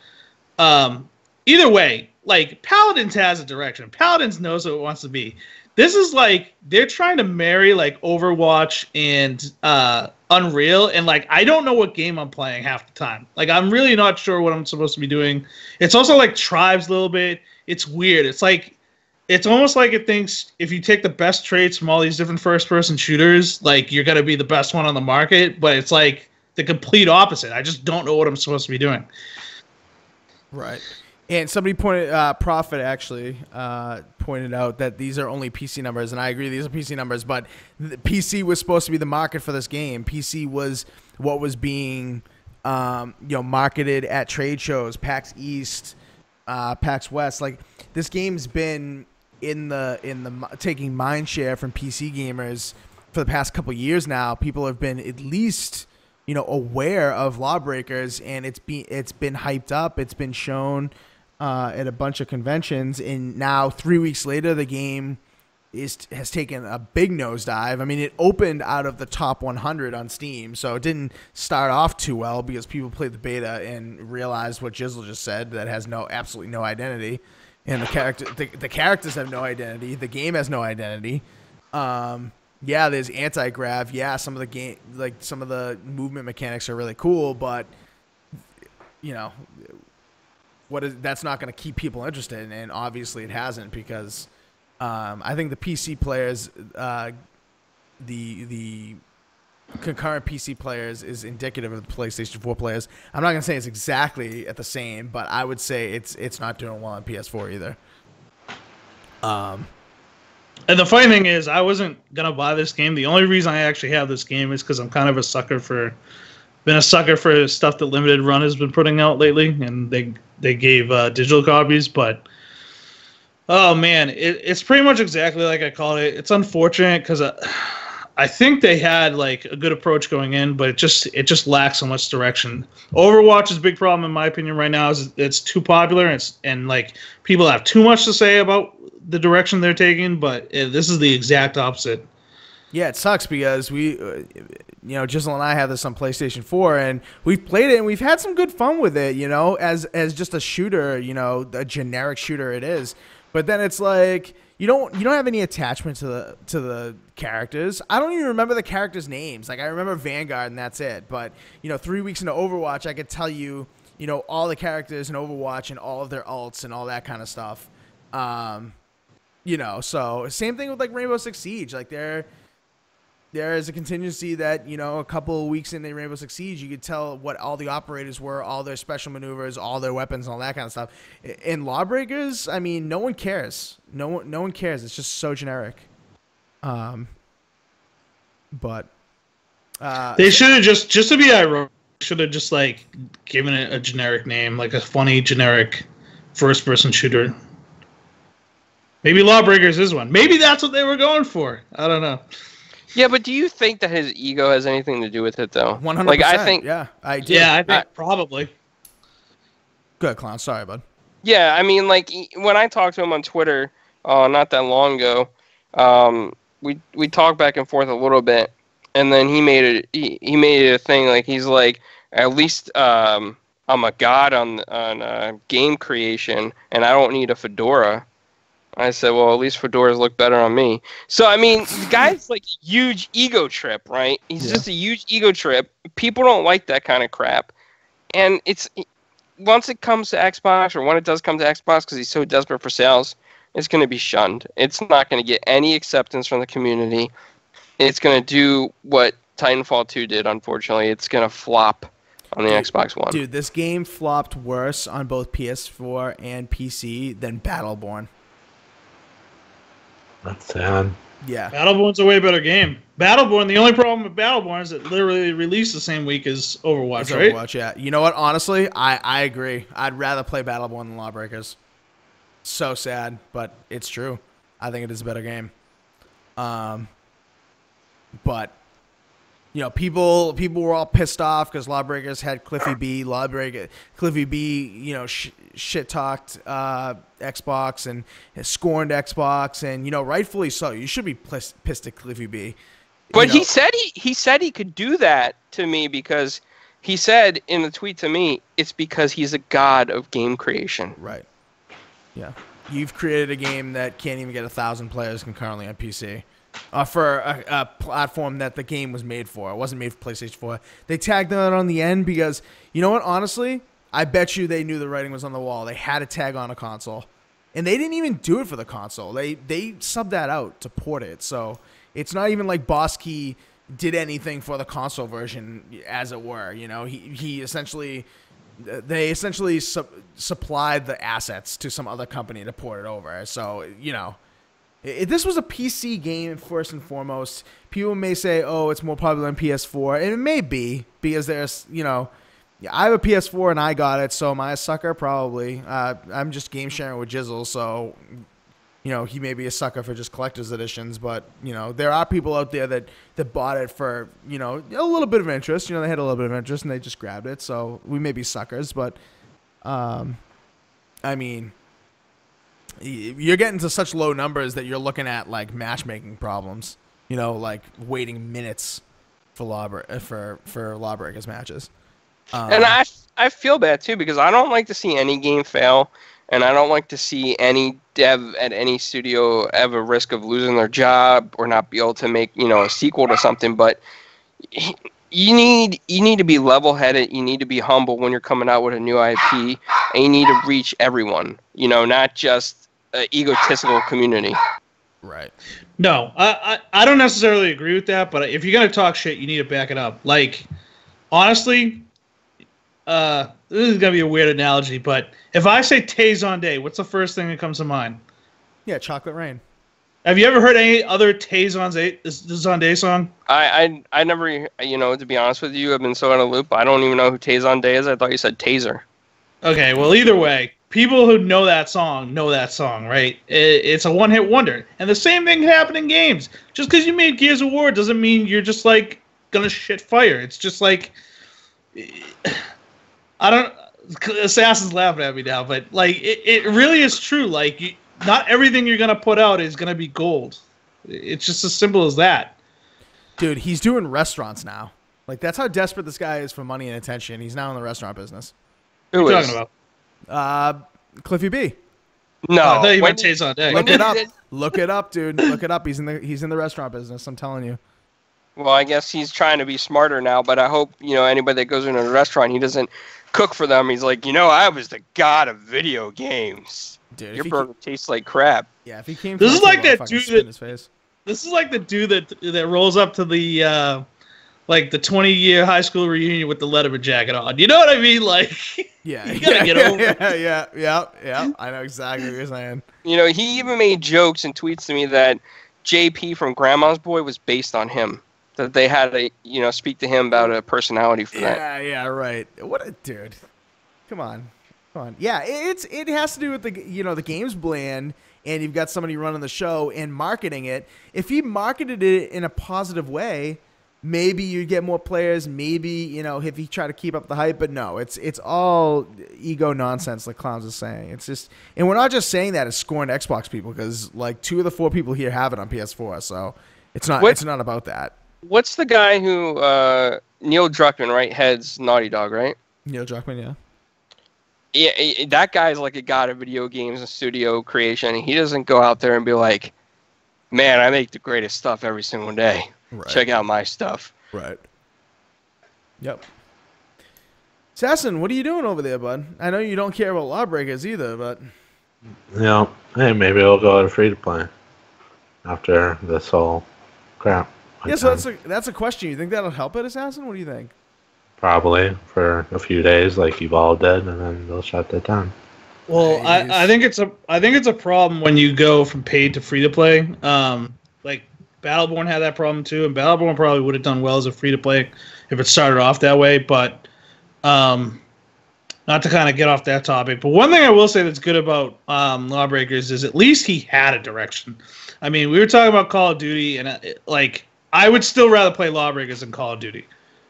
C: either way, like Paladins has a direction. Paladins knows what it wants to be. This is like they're trying to marry like Overwatch and Unreal, and like I don't know what game I'm playing half the time. Like I'm really not sure what I'm supposed to be doing. It's also like Tribes a little bit. It's weird. It's almost like it thinks if you take the best traits from all these different first-person shooters, like you're gonna be the best one on the market. But it's like the complete opposite. I just don't know what I'm supposed to be doing.
A: Right. And somebody Prophet actually pointed out that these are only PC numbers, and I agree these are PC numbers, but the PC was supposed to be the market for this game. PC was what was being marketed at trade shows, PAX East, PAX West. Like this game's been in the taking mind share from PC gamers for the past couple years now. People have been at least aware of Lawbreakers, and it's been hyped up. It's been shown at a bunch of conventions, and now 3 weeks later, the game has taken a big nosedive. I mean, it opened out of the top 100 on Steam, so it didn't start off too well because people played the beta and realized what Jizzle just said, that has absolutely no identity, and the characters have no identity. The game has no identity. Yeah, there's anti-grav. Yeah, some of the movement mechanics are really cool, but that's not going to keep people interested, and obviously it hasn't, because I think the PC players, the concurrent PC players is indicative of the PlayStation 4 players. I'm not going to say it's exactly at the same, but I would say it's not doing well on PS4 either.
C: And the funny thing is, I wasn't gonna buy this game. The only reason I actually have this game is because I'm kind of been a sucker for stuff that Limited Run has been putting out lately, and they gave digital copies. But oh man, it's pretty much exactly like I called it. It's unfortunate because I think they had like a good approach going in, but it just lacks so much direction. Overwatch's big problem, in my opinion, right now is it's too popular, and like people have too much to say about the direction they're taking, but this is the exact opposite.
A: Yeah, it sucks because we, Jizzle and I have this on PlayStation 4, and we've played it, and we've had some good fun with it, as just a shooter, a generic shooter it is. But then it's like you don't have any attachment to the characters. I don't even remember the characters' names. Like I remember Vanguard, and that's it. But 3 weeks into Overwatch, I could tell you, all the characters in Overwatch and all of their ults and all that kind of stuff. So same thing with like Rainbow Six Siege. Like there is a contingency that, a couple of weeks into Rainbow Six Siege, you could tell what all the operators were, all their special maneuvers, all their weapons, and all that kind of stuff. In Lawbreakers, I mean, no one cares. No one cares. It's just so generic. But
C: they should have just to be ironic, should have just like given it a generic name, like a funny generic first-person shooter. Maybe Lawbreakers is one. Maybe that's what they were going for. I don't know.
D: Yeah, but do you think that his ego has anything to do with it, though?
A: 100%.
D: Like, I think.
A: Yeah, I do.
C: Yeah, I think probably.
A: Good, Clown. Sorry, bud.
D: Yeah, I mean, like when I talked to him on Twitter, not that long ago, we talked back and forth a little bit, and then he made it a thing. Like he's like, at least I'm a god on game creation, and I don't need a fedora. I said, well, at least fedoras look better on me. So, I mean, the guy's like a huge ego trip, right? He's just a huge ego trip. People don't like that kind of crap. And once it comes to Xbox, or when it does come to Xbox, because he's so desperate for sales, it's going to be shunned. It's not going to get any acceptance from the community. It's going to do what Titanfall 2 did, unfortunately. It's going to flop on the Xbox One.
A: Dude, this game flopped worse on both PS4 and PC than Battleborn.
B: That's sad.
A: Yeah.
C: Battleborn's a way better game. Battleborn, the only problem with Battleborn is it literally released the same week as Overwatch, right?
A: Overwatch, yeah. You know what? Honestly, I agree. I'd rather play Battleborn than Lawbreakers. So sad, but it's true. I think it is a better game. But people were all pissed off because Lawbreakers had Cliffy B. Cliffy B, shit talked Xbox and scorned Xbox, and rightfully so. You should be pissed at Cliffy B.
D: But he said he could do that to me because he said in the tweet to me, it's because he's a god of game creation.
A: Right. Yeah. You've created a game that can't even get 1,000 players concurrently on PC. For a platform that the game was made for. It wasn't made for PlayStation 4. They tagged that on the end because, you know what, honestly, I bet you they knew the writing was on the wall. They had to tag on a console. And they didn't even do it for the console. They subbed that out to port it. So it's not even like Boss Key did anything for the console version, as it were. He essentially... They essentially supplied the assets to some other company to port it over. So, if this was a PC game, first and foremost, people may say, oh, it's more popular on PS4. And it may be, because there's, I have a PS4 and I got it, so am I a sucker? Probably. I'm just game sharing with Jizel, so, he may be a sucker for just collector's editions. But, there are people out there that bought it for, a little bit of interest. They had a little bit of interest and they just grabbed it. So we may be suckers, but, I mean... You're getting to such low numbers that you're looking at like matchmaking problems, like waiting minutes for Lawbreakers matches.
D: And I feel bad too because I don't like to see any game fail, and I don't like to see any dev at any studio have a risk of losing their job or not be able to make a sequel to something. But you need to be level-headed. You need to be humble when you're coming out with a new IP, and you need to reach everyone. Not just egotistical community.
A: Right.
C: No, I don't necessarily agree with that, but if you're going to talk shit, you need to back it up. Like, honestly, this is going to be a weird analogy, but if I say Tay what's the first thing that comes to mind?
A: Yeah, Chocolate Rain.
C: Have you ever heard any other Tay song?
D: I never, to be honest with you, I've been so out of loop, I don't even know who Tay is. I thought you said Taser.
C: Okay, well, either way, people who know that song, right? It's a one-hit wonder. And the same thing happened in games. Just because you made Gears of War doesn't mean you're just, like, gonna shit fire. It's just, like... Assassin's laughing at me now, but, like, it really is true. Like, not everything you're gonna put out is gonna be gold. It's just as simple as that.
A: Dude, he's doing restaurants now. Like, that's how desperate this guy is for money and attention. He's now in the restaurant business.
C: Who are you talking
A: about? Cliffy B.
D: No,
C: I thought you meant Tay Zonday.
A: Look it up. Look it up, dude. Look it up. He's in the restaurant business. I'm telling you.
D: Well, I guess he's trying to be smarter now, but I hope anybody that goes into a restaurant, he doesn't cook for them. He's like, I was the god of video games.
A: Dude,
D: your burger tastes like crap.
A: Yeah, if he came.
C: This is like that dude
A: that. His face.
C: This is like the dude that rolls up to the. Like the 20-year high school reunion with the Letterman jacket on. You know what I mean? Like,
A: yeah,
C: you gotta get over it.
A: Yeah. I know exactly what you're saying.
D: He even made jokes and tweets to me that JP from Grandma's Boy was based on him. That they had to, speak to him about a personality for that.
A: Yeah, right. What a dude. Come on. Yeah, it has to do with the game's bland, and you've got somebody running the show and marketing it. If he marketed it in a positive way, maybe you'd get more players. Maybe, if you try to keep up the hype. But no, it's all ego nonsense, like Clownz is saying. It's just, and we're not just saying that as scorned Xbox people, because like 2 of the 4 people here have it on PS4, so it's not about that.
D: What's the guy who Neil Druckmann, right? Heads Naughty Dog, right?
A: Neil Druckmann, yeah.
D: Yeah, that guy's like a god of video games and studio creation. He doesn't go out there and be like, man, I make the greatest stuff every single day. Right. Check out my stuff.
A: Right. Yep. Assassin, what are you doing over there, bud? I know you don't care about Lawbreakers either, but...
B: Hey, maybe I'll go to free-to-play after this whole crap.
A: Yeah, so that's a question. You think that'll help it, Assassin? What do you think?
B: Probably, for a few days, like Evolve did, and then they'll shut that down.
C: Well, I think it's a problem when you go from paid to free-to-play. Like, Battleborn had that problem too, and Battleborn probably would have done well as a free-to-play if it started off that way, but not to kind of get off that topic. But one thing I will say that's good about Lawbreakers is at least he had a direction. I mean, we were talking about Call of Duty, and I would still rather play Lawbreakers than Call of Duty.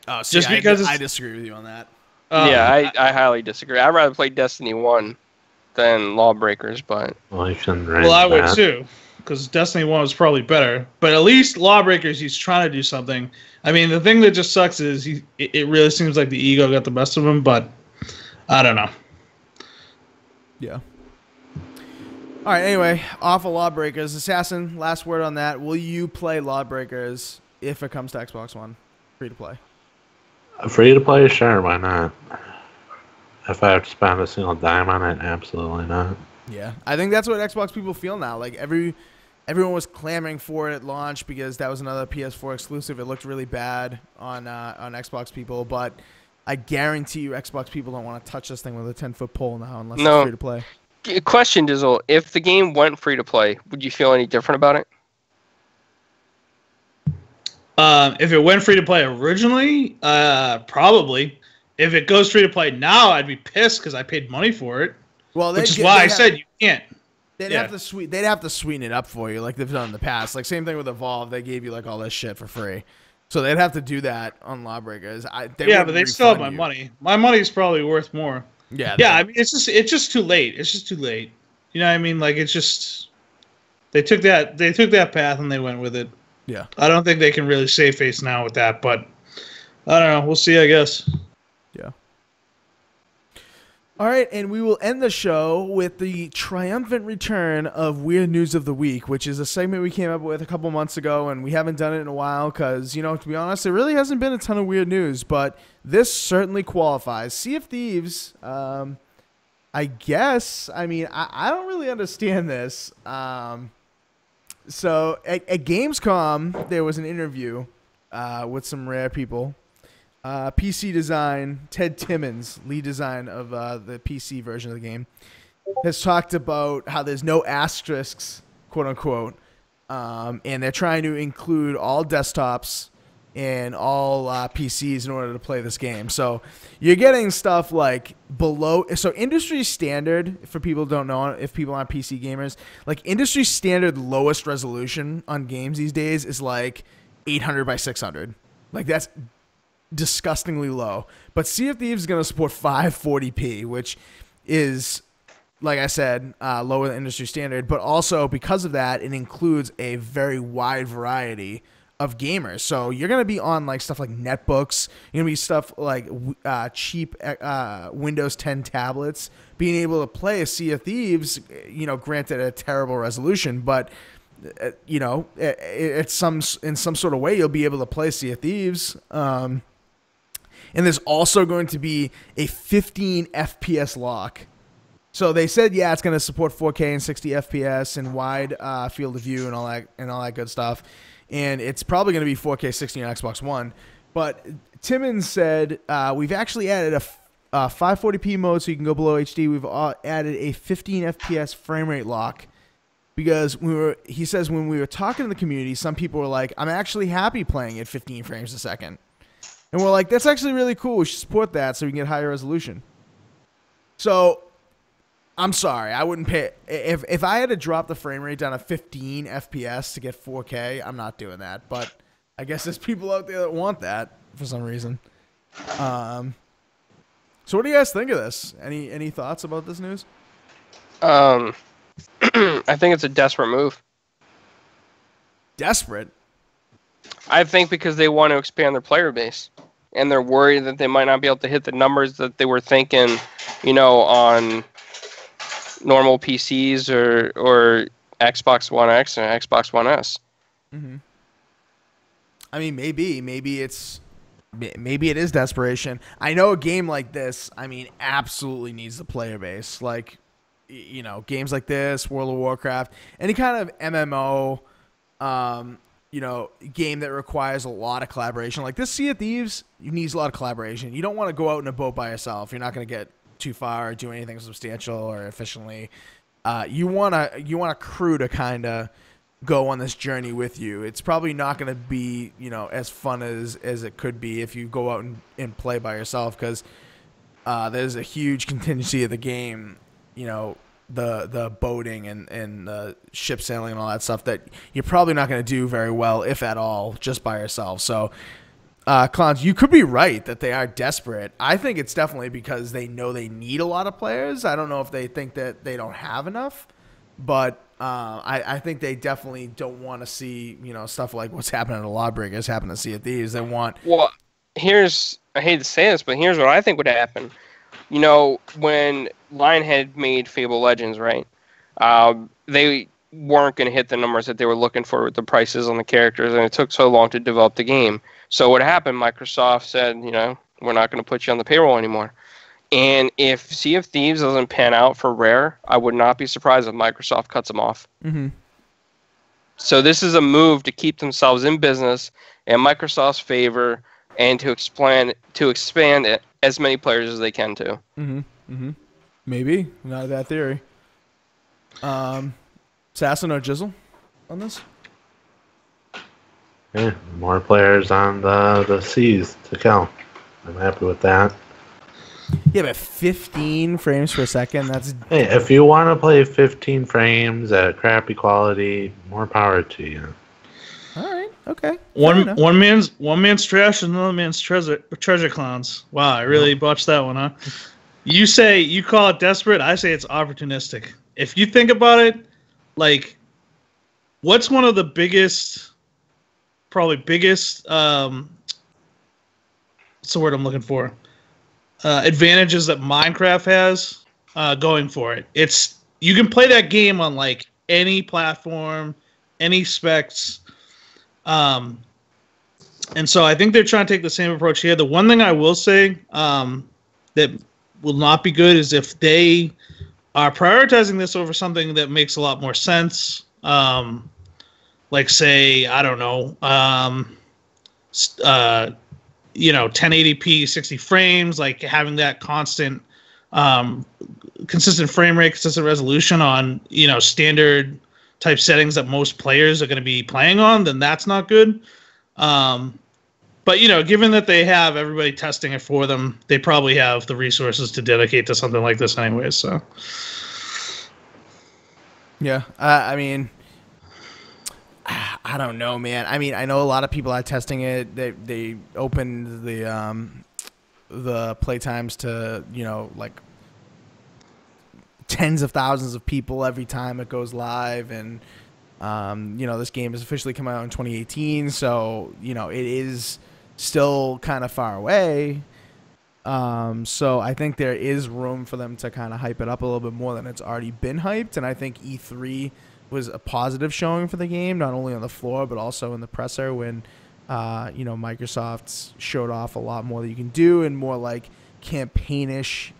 A: Oh, see,
C: Just because
A: I disagree with you on that.
D: I highly disagree. I'd rather play Destiny 1 than Lawbreakers, but...
B: Well, you shouldn't
C: Well, I would
B: that.
C: too, because Destiny 1 was probably better. But at least Lawbreakers, he's trying to do something. I mean, the thing that just sucks is it really seems like the ego got the best of him, but I don't know.
A: Yeah. All right, anyway, off of Lawbreakers. Assassin, last word on that. Will you play Lawbreakers if it comes to Xbox One? Free to play.
B: Free to play? Sure, why not? If I have to spend a single dime on it, absolutely not.
A: Yeah, I think that's what Xbox people feel now. Like, everyone was clamoring for it at launch because that was another PS4 exclusive. It looked really bad on Xbox people, but I guarantee you Xbox people don't want to touch this thing with a 10-foot pole now unless it's free to play.
D: Question, Dizzle. If the game went free to play, would you feel any different about it?
C: If it went free to play originally, probably. If it goes free to play now, I'd be pissed because I paid money for it.
A: Well,
C: which is why I said you can't.
A: They'd have to sweeten it up for you like they've done in the past. Like same thing with Evolve, they gave you like all this shit for free. So they'd have to do that on Lawbreakers.
C: But they still have my money. My money's probably worth more.
A: Yeah.
C: Yeah, I mean it's just too late. It's just too late. You know what I mean? Like it's just they took that path and they went with it.
A: Yeah.
C: I don't think they can really save face now with that, but I don't know. We'll see, I guess.
A: Yeah. All right, and we will end the show with the triumphant return of Weird News of the Week, which is a segment we came up with a couple months ago, and we haven't done it in a while because, to be honest, there really hasn't been a ton of weird news, but this certainly qualifies. Sea of Thieves, I guess, I mean, I don't really understand this. So at Gamescom, there was an interview with some rare people. PC design, Ted Timmons, lead design of the PC version of the game, has talked about how there's no asterisks, quote unquote, and they're trying to include all desktops and all PCs in order to play this game. So you're getting stuff like so industry standard, for people who don't know, if people aren't PC gamers, like industry standard lowest resolution on games these days is like 800 by 600. Like that's disgustingly low. But Sea of Thieves is going to support 540p, which is, like I said, lower than industry standard. But also, because of that, it includes a very wide variety of gamers. So you're going to be on like stuff like netbooks. You're going to be stuff like cheap Windows 10 tablets. Being able to play a Sea of Thieves, granted a terrible resolution, but it's in some sort of way you'll be able to play Sea of Thieves. And there's also going to be a 15 FPS lock. So they said, it's going to support 4K and 60 FPS and wide field of view and all that good stuff. And it's probably going to be 4K 60 on Xbox One. But Timmons said we've actually added a 540p mode so you can go below HD. We've added a 15 FPS frame rate lock. Because he says when we were talking to the community, some people were like, I'm actually happy playing at 15 frames a second. And we're like, that's actually really cool. We should support that so we can get higher resolution. So, I'm sorry. I wouldn't pay. If I had to drop the frame rate down to 15 FPS to get 4K, I'm not doing that. But I guess there's people out there that want that for some reason. So what do you guys think of this? Any thoughts about this news?
D: I think it's a desperate move.
A: Desperate?
D: I think because they want to expand their player base. And they're worried that they might not be able to hit the numbers that they were thinking, on normal PCs or Xbox One X or Xbox One S.
A: Mm-hmm. I mean, maybe it is desperation. I know a game like this, absolutely needs the player base. Like, games like this, World of Warcraft, any kind of MMO, game that requires a lot of collaboration. Like this Sea of Thieves, you need a lot of collaboration. You don't want to go out in a boat by yourself. You're not going to get too far or do anything substantial or efficiently. You want a crew to kind of go on this journey with you. It's probably not going to be, as fun as it could be if you go out and play by yourself, because there's a huge contingency of the game, the boating and the ship sailing and all that stuff that you're probably not going to do very well, if at all, just by yourself. So, Clownz, you could be right that they are desperate. I think it's definitely because they know they need a lot of players. I don't know if they think that they don't have enough, but I think they definitely don't want to see, stuff like what's happening to Lawbreakers happen to Sea of Thieves. They want...
D: Well, I hate to say this, but here's what I think would happen. When Lionhead made Fable Legends, right? They weren't going to hit the numbers that they were looking for with the prices on the characters, and it took so long to develop the game. So what happened, Microsoft said, we're not going to put you on the payroll anymore. And if Sea of Thieves doesn't pan out for Rare, I would not be surprised if Microsoft cuts them off.
A: Mm-hmm.
D: So this is a move to keep themselves in business in Microsoft's favor and to expand as many players as they can to.
A: Mm-hmm. Mm-hmm. Maybe. Not that theory. Assassin or Jizzle on this?
B: Yeah, more players on the seas to kill. I'm happy with that.
A: Yeah, but 15 frames per second, that's...
B: Hey, if you want to play 15 frames at a crappy quality, more power to you.
A: All right, okay.
C: One man's trash and another man's treasure, Clownz. Wow, I really botched that one, huh? You call it desperate, I say it's opportunistic. If you think about it, like, what's one of the biggest, what's the word I'm looking for? Advantages that Minecraft has going for it. It's you can play that game on like any platform, any specs, and so I think they're trying to take the same approach here. The one thing I will say that will not be good is if they are prioritizing this over something that makes a lot more sense, like say, I don't know, 1080p 60 frames, like having that constant consistent frame rate, consistent resolution on standard type settings that most players are going to be playing on, then that's not good. But given that they have everybody testing it for them, they probably have the resources to dedicate to something like this anyways. So
A: yeah, I mean, I don't know, man. I mean, I know a lot of people are testing it. They opened the playtimes to like tens of thousands of people every time it goes live, and this game has officially come out in 2018, so it is still kind of far away. So I think there is room for them to kind of hype it up a little bit more than it's already been hyped, and I think E3 was a positive showing for the game, not only on the floor but also in the presser when Microsoft showed off a lot more that you can do and more like campaign-y,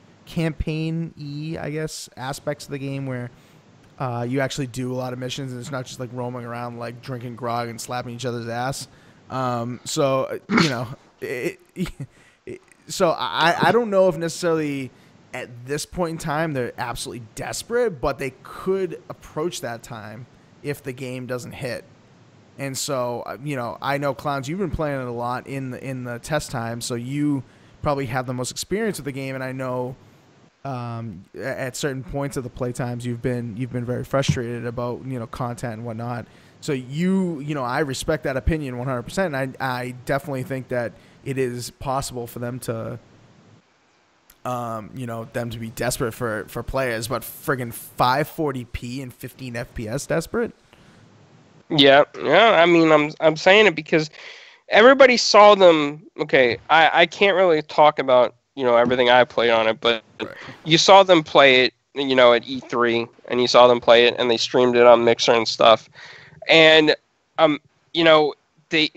A: I guess, aspects of the game where you actually do a lot of missions and it's not just like roaming around like drinking grog and slapping each other's ass. So I don't know if necessarily at this point in time they're absolutely desperate, but they could approach that time if the game doesn't hit. And so I know, Clownz, you've been playing it a lot in the test time, so you probably have the most experience with the game, and I know at certain points of the play times you've been very frustrated about content and whatnot. So I respect that opinion 100%, and I definitely think that it is possible for them to them to be desperate for players, but friggin' 540p and 15 FPS desperate.
D: Yeah. I mean, I'm saying it because everybody saw them. Okay, I can't really talk about everything I played on it, but right. You saw them play it, at E3, and you saw them play it, and they streamed it on Mixer and stuff, and they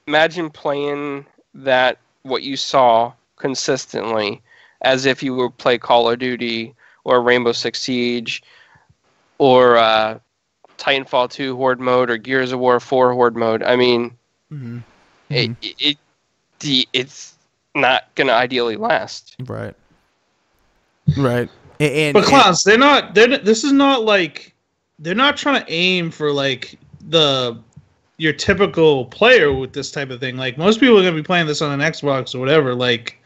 D: imagine playing that what you saw consistently as if you would play Call of Duty or Rainbow Six Siege or Titanfall 2 Horde mode or Gears of War 4 Horde mode. I mean, it's not gonna ideally last.
A: Right.
C: But Clownz, this is not like they're not trying to aim for like your typical player with this type of thing. Like most people are gonna be playing this on an Xbox or whatever. Like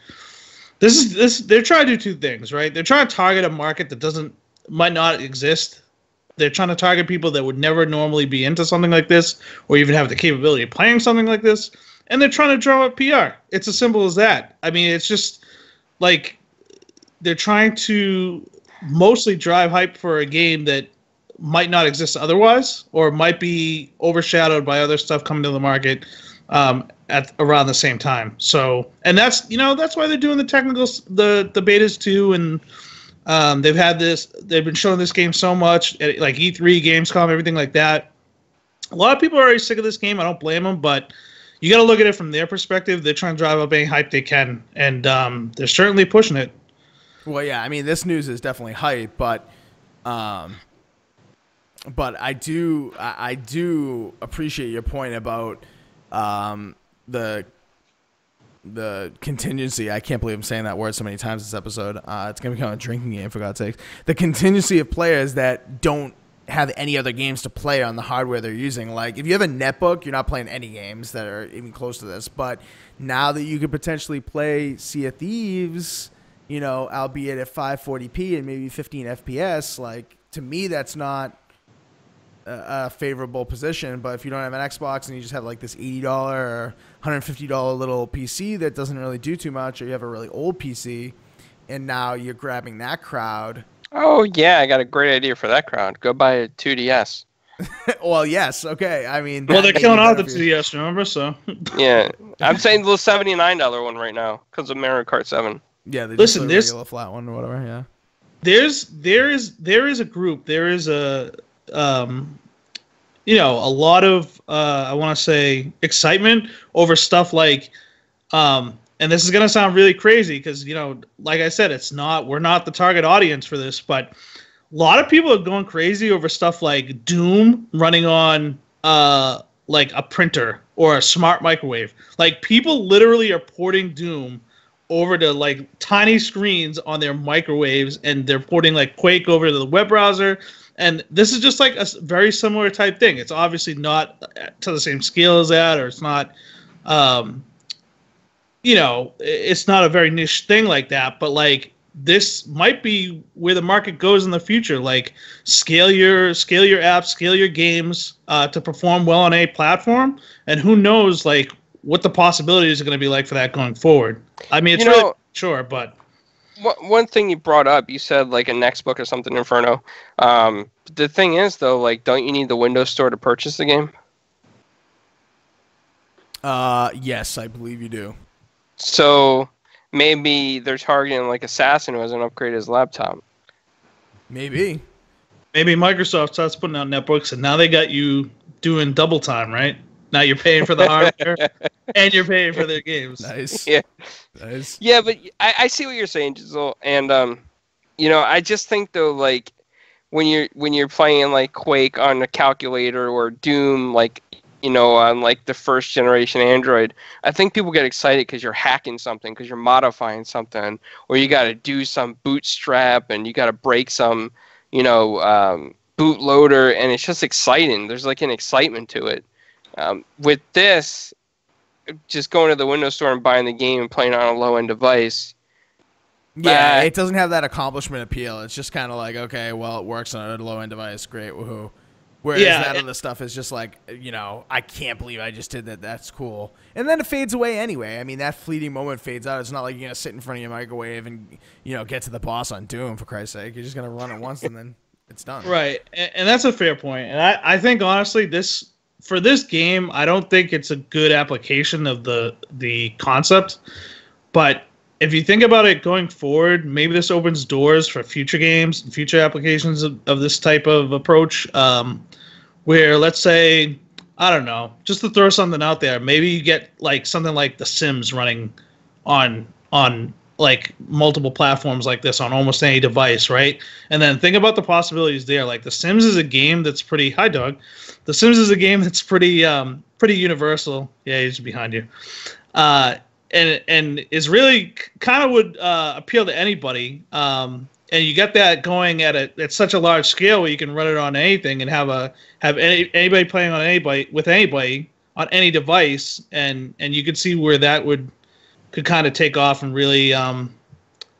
C: They're trying to do two things, right? They're trying to target a market that might not exist. They're trying to target people that would never normally be into something like this, or even have the capability of playing something like this. And they're trying to draw up PR. It's as simple as that. I mean, it's just like they're trying to mostly drive hype for a game that might not exist otherwise, or might be overshadowed by other stuff coming to the market at around the same time. So, and that's why they're doing the betas too, and they've been showing this game so much at like E3, Gamescom, everything like that. A lot of people are already sick of this game. I don't blame them, but you got to look at it from their perspective. They're trying to drive up any hype they can, and they're certainly pushing it.
A: Well, yeah, I mean, this news is definitely hype, but I do appreciate your point about the contingency. I can't believe I'm saying that word so many times this episode. It's gonna become a drinking game, for God's sake. The contingency of players that don't have any other games to play on the hardware they're using. Like, if you have a netbook, you're not playing any games that are even close to this. But now that you could potentially play Sea of Thieves, albeit at 540p and maybe 15 FPS, like, to me, that's not a favorable position. But if you don't have an Xbox and you just have like this $80 or $150 little PC that doesn't really do too much, or you have a really old PC and now you're grabbing that crowd.
D: Oh yeah, I got a great idea for that crowd. Go buy a 2DS.
A: Well, yes, okay. I mean,
C: well, they're killing out the 2DS, remember? So
D: yeah, I'm saying the $79 one right now because of Mario Kart 7.
A: Yeah, they just the regular flat one or whatever. Yeah,
C: there is a group. There is a a lot of I want to say excitement over stuff like and this is going to sound really crazy because like I said, we're not the target audience for this, but a lot of people are going crazy over stuff like Doom running on like a printer or a smart microwave. Like, people literally are porting Doom over to like tiny screens on their microwaves, and they're porting like Quake over to the web browser. And this is just like a very similar type thing. It's obviously not to the same scale as that, or it's not, it's not a very niche thing like that. But like, this might be where the market goes in the future. Like, scale your apps, scale your games to perform well on a platform, and who knows like what the possibilities are going to be like for that going forward. I mean, it's really sure, but
D: one thing you brought up, you said like a Nextbook or something, Inferno. The thing is, though, like, don't you need the Windows Store to purchase the game?
A: Yes, I believe you do.
D: So maybe they're targeting like Assassin, who hasn't upgraded his laptop.
A: Maybe
C: Microsoft starts putting out netbooks, and now they got you doing double time, right? Now you're paying for the hardware, and you're paying for their games.
A: Nice.
D: Yeah.
A: Nice.
D: Yeah, but I see what you're saying, Jizzle. And I just think, though, like, when you're playing like Quake on a calculator, or Doom, like, on like the first generation Android, I think people get excited because you're hacking something, because you're modifying something, or you got to do some bootstrap and you got to break some, bootloader, and it's just exciting. There's like an excitement to it. With this, just going to the Windows Store and buying the game and playing on a low-end device.
A: Yeah, it doesn't have that accomplishment appeal. It's just kind of like, okay, well, it works on a low-end device. Great, woohoo. Whereas that other stuff is just like, I can't believe I just did that. That's cool. And then it fades away anyway. I mean, that fleeting moment fades out. It's not like you're going to sit in front of your microwave and, get to the boss on Doom, for Christ's sake. You're just going to run it once and then it's done.
C: Right, and that's a fair point. And I think, honestly, for this game, I don't think it's a good application of the concept. But if you think about it going forward, maybe this opens doors for future games and future applications of this type of approach. Where, let's say, I don't know, just to throw something out there, maybe you get like something like The Sims running on like multiple platforms like this on almost any device, right? And then think about the possibilities there. Like, The Sims is a game that's pretty The Sims is a game that's pretty universal. Yeah, he's behind you. And is really kind of would appeal to anybody. And you get that going at such a large scale where you can run it on anything and have anybody playing on anybody on any device, and you could see where that could kind of take off and really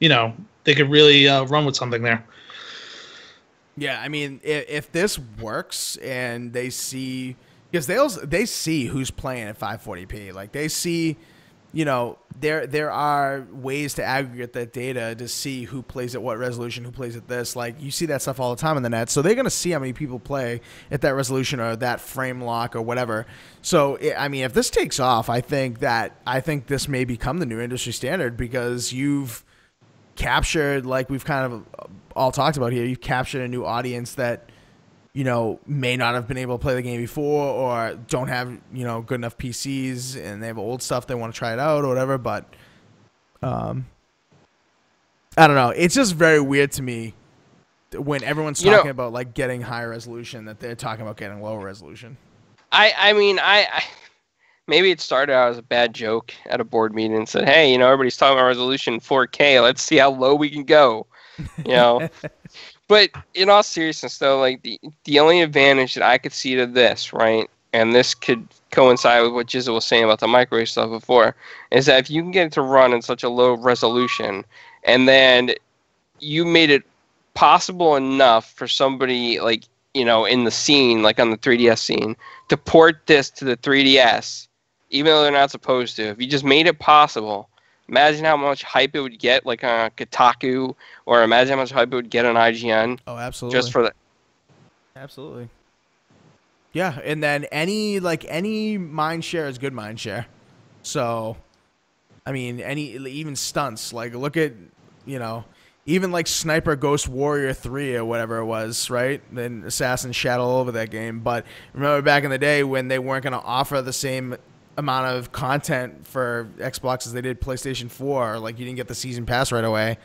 C: they could really run with something there.
A: Yeah, I mean, if this works and they see, because they see who's playing at 540p, like they see, there are ways to aggregate that data to see who plays at what resolution, who plays at this. Like you see that stuff all the time on the net, so they're gonna see how many people play at that resolution or that frame lock or whatever. So I mean, if this takes off, I think this may become the new industry standard, because you've captured, like we've kind of all talked about here, you've captured a new audience that may not have been able to play the game before, or don't have good enough PCs, and they have old stuff, they want to try it out or whatever. But I don't know, it's just very weird to me when everyone's talking about like getting higher resolution, that they're talking about getting lower resolution.
D: I mean, maybe it started out as a bad joke at a board meeting and said, hey, everybody's talking about resolution 4K. Let's see how low we can go. But in all seriousness, though, like the only advantage that I could see to this, right, and this could coincide with what JiZel was saying about the microwave stuff before, is that if you can get it to run in such a low resolution, and then you made it possible enough for somebody like, in the scene, like on the 3DS scene, to port this to the 3DS, even though they're not supposed to. If you just made it possible, imagine how much hype it would get, like on Kotaku, or imagine how much hype it would get on IGN.
A: Oh, absolutely.
D: Just for that.
A: Absolutely. Yeah, and then any mind share is good mind share. So, I mean, even stunts, like look at, even like Sniper Ghost Warrior 3 or whatever it was, right? Then Assassin shat all over that game. But remember back in the day when they weren't going to offer the same amount of content for Xbox as they did PlayStation 4, like you didn't get the season pass right away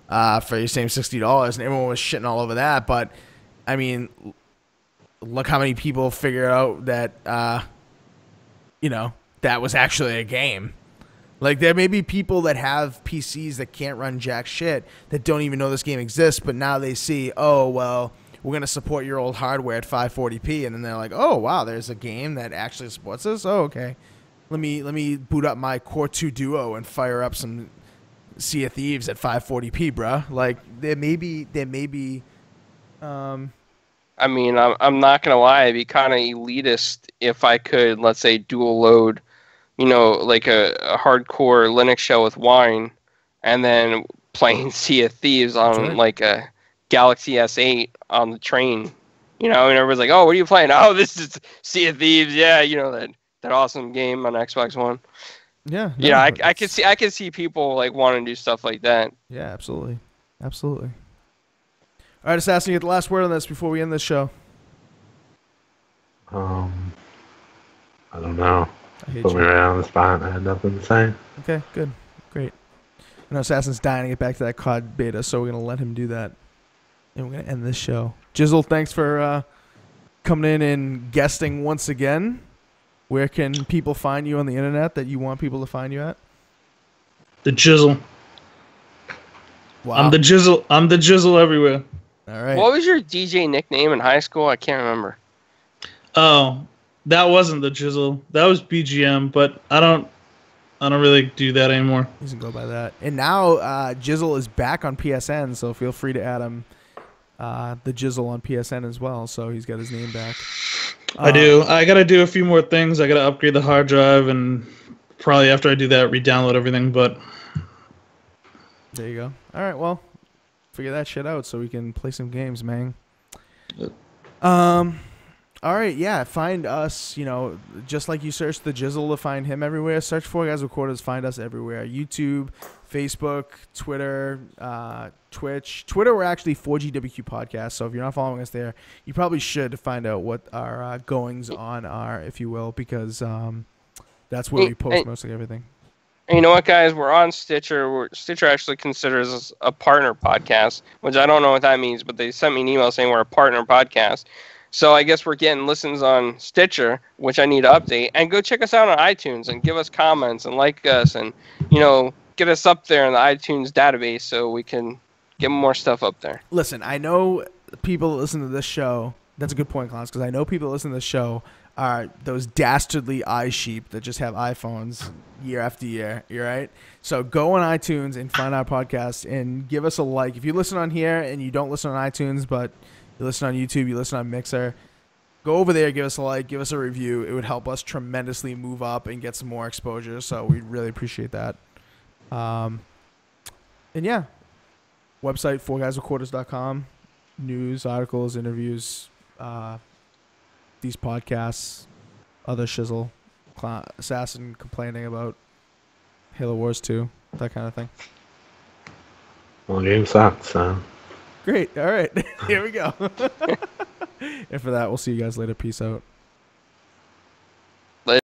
A: for your same $60, and everyone was shitting all over that. But I mean, look how many people figure out that that was actually a game. Like there may be people that have PCs that can't run jack shit, that don't even know this game exists, but now they see, oh well, we're going to support your old hardware at 540p, and then they're like, oh wow, there's a game that actually supports this. Oh, okay. Let me boot up my Core 2 Duo and fire up some Sea of Thieves at 540p, bruh. Like there may be.
D: I mean, I'm not gonna lie, it'd be kind of elitist if I could, let's say, dual load, like a hardcore Linux shell with wine, and then playing Sea of Thieves on like a Galaxy S8 on the train. And everybody's like, oh, what are you playing? Oh, this is Sea of Thieves. Yeah, that awesome game on Xbox One.
A: Yeah.
D: No, I could see people like wanting to do stuff like that.
A: Yeah, absolutely. Absolutely. All right, Assassin, you get the last word on this before we end this show.
B: I don't know. Put me
A: you.
B: right on the spot. I had nothing to say.
A: Okay, good. Great. I know Assassin's dying to get back to that COD beta, so we're going to let him do that. And we're going to end this show. JiZel, thanks for coming in and guesting once again. Where can people find you on the internet that you want people to find you at?
C: TheJizel.
A: Wow.
C: I'm the JiZel everywhere.
A: All right.
D: What was your DJ nickname in high school? I can't remember.
C: Oh, that wasn't TheJizel. That was BGM, but I don't really do that anymore.
A: He doesn't go by that. And now JiZel is back on PSN, so feel free to add him TheJizel on PSN as well. So he's got his name back.
C: I do. I got to do a few more things. I got to upgrade the hard drive, and probably after I do that, re-download everything. But
A: there you go. All right, well, figure that shit out so we can play some games, man. All right, yeah, find us, just like you search TheJizel to find him everywhere, search 4GwQPodcast, find us everywhere. YouTube, Facebook, Twitter, Twitch. Twitter, we're actually 4GwQPodcast, so if you're not following us there, you probably should find out what our goings-on are, if you will, because that's where we post mostly everything.
D: And you know what, guys? We're on Stitcher. Stitcher actually considers us a partner podcast, which I don't know what that means, but they sent me an email saying we're a partner podcast. So I guess we're getting listens on Stitcher, which I need to update. And go check us out on iTunes and give us comments and like us and, get us up there in the iTunes database so we can get more stuff up there.
A: Listen, I know people that listen to this show. That's a good point, Clownz, because I know people that listen to this show are those dastardly iSheep that just have iPhones year after year. You're right. So go on iTunes and find our podcast and give us a like. If you listen on here and you don't listen on iTunes, but you listen on YouTube, you listen on Mixer, go over there, give us a like, give us a review. It would help us tremendously move up and get some more exposure. So we'd really appreciate that. And yeah, website 4GwQPodcast.com. News, articles, interviews, these podcasts, other shizzle, Assassin complaining about Halo Wars 2, that kind of thing.
B: Well, the game sucks, so.
A: Great. All right. Here we go. And for that, we'll see you guys later. Peace out.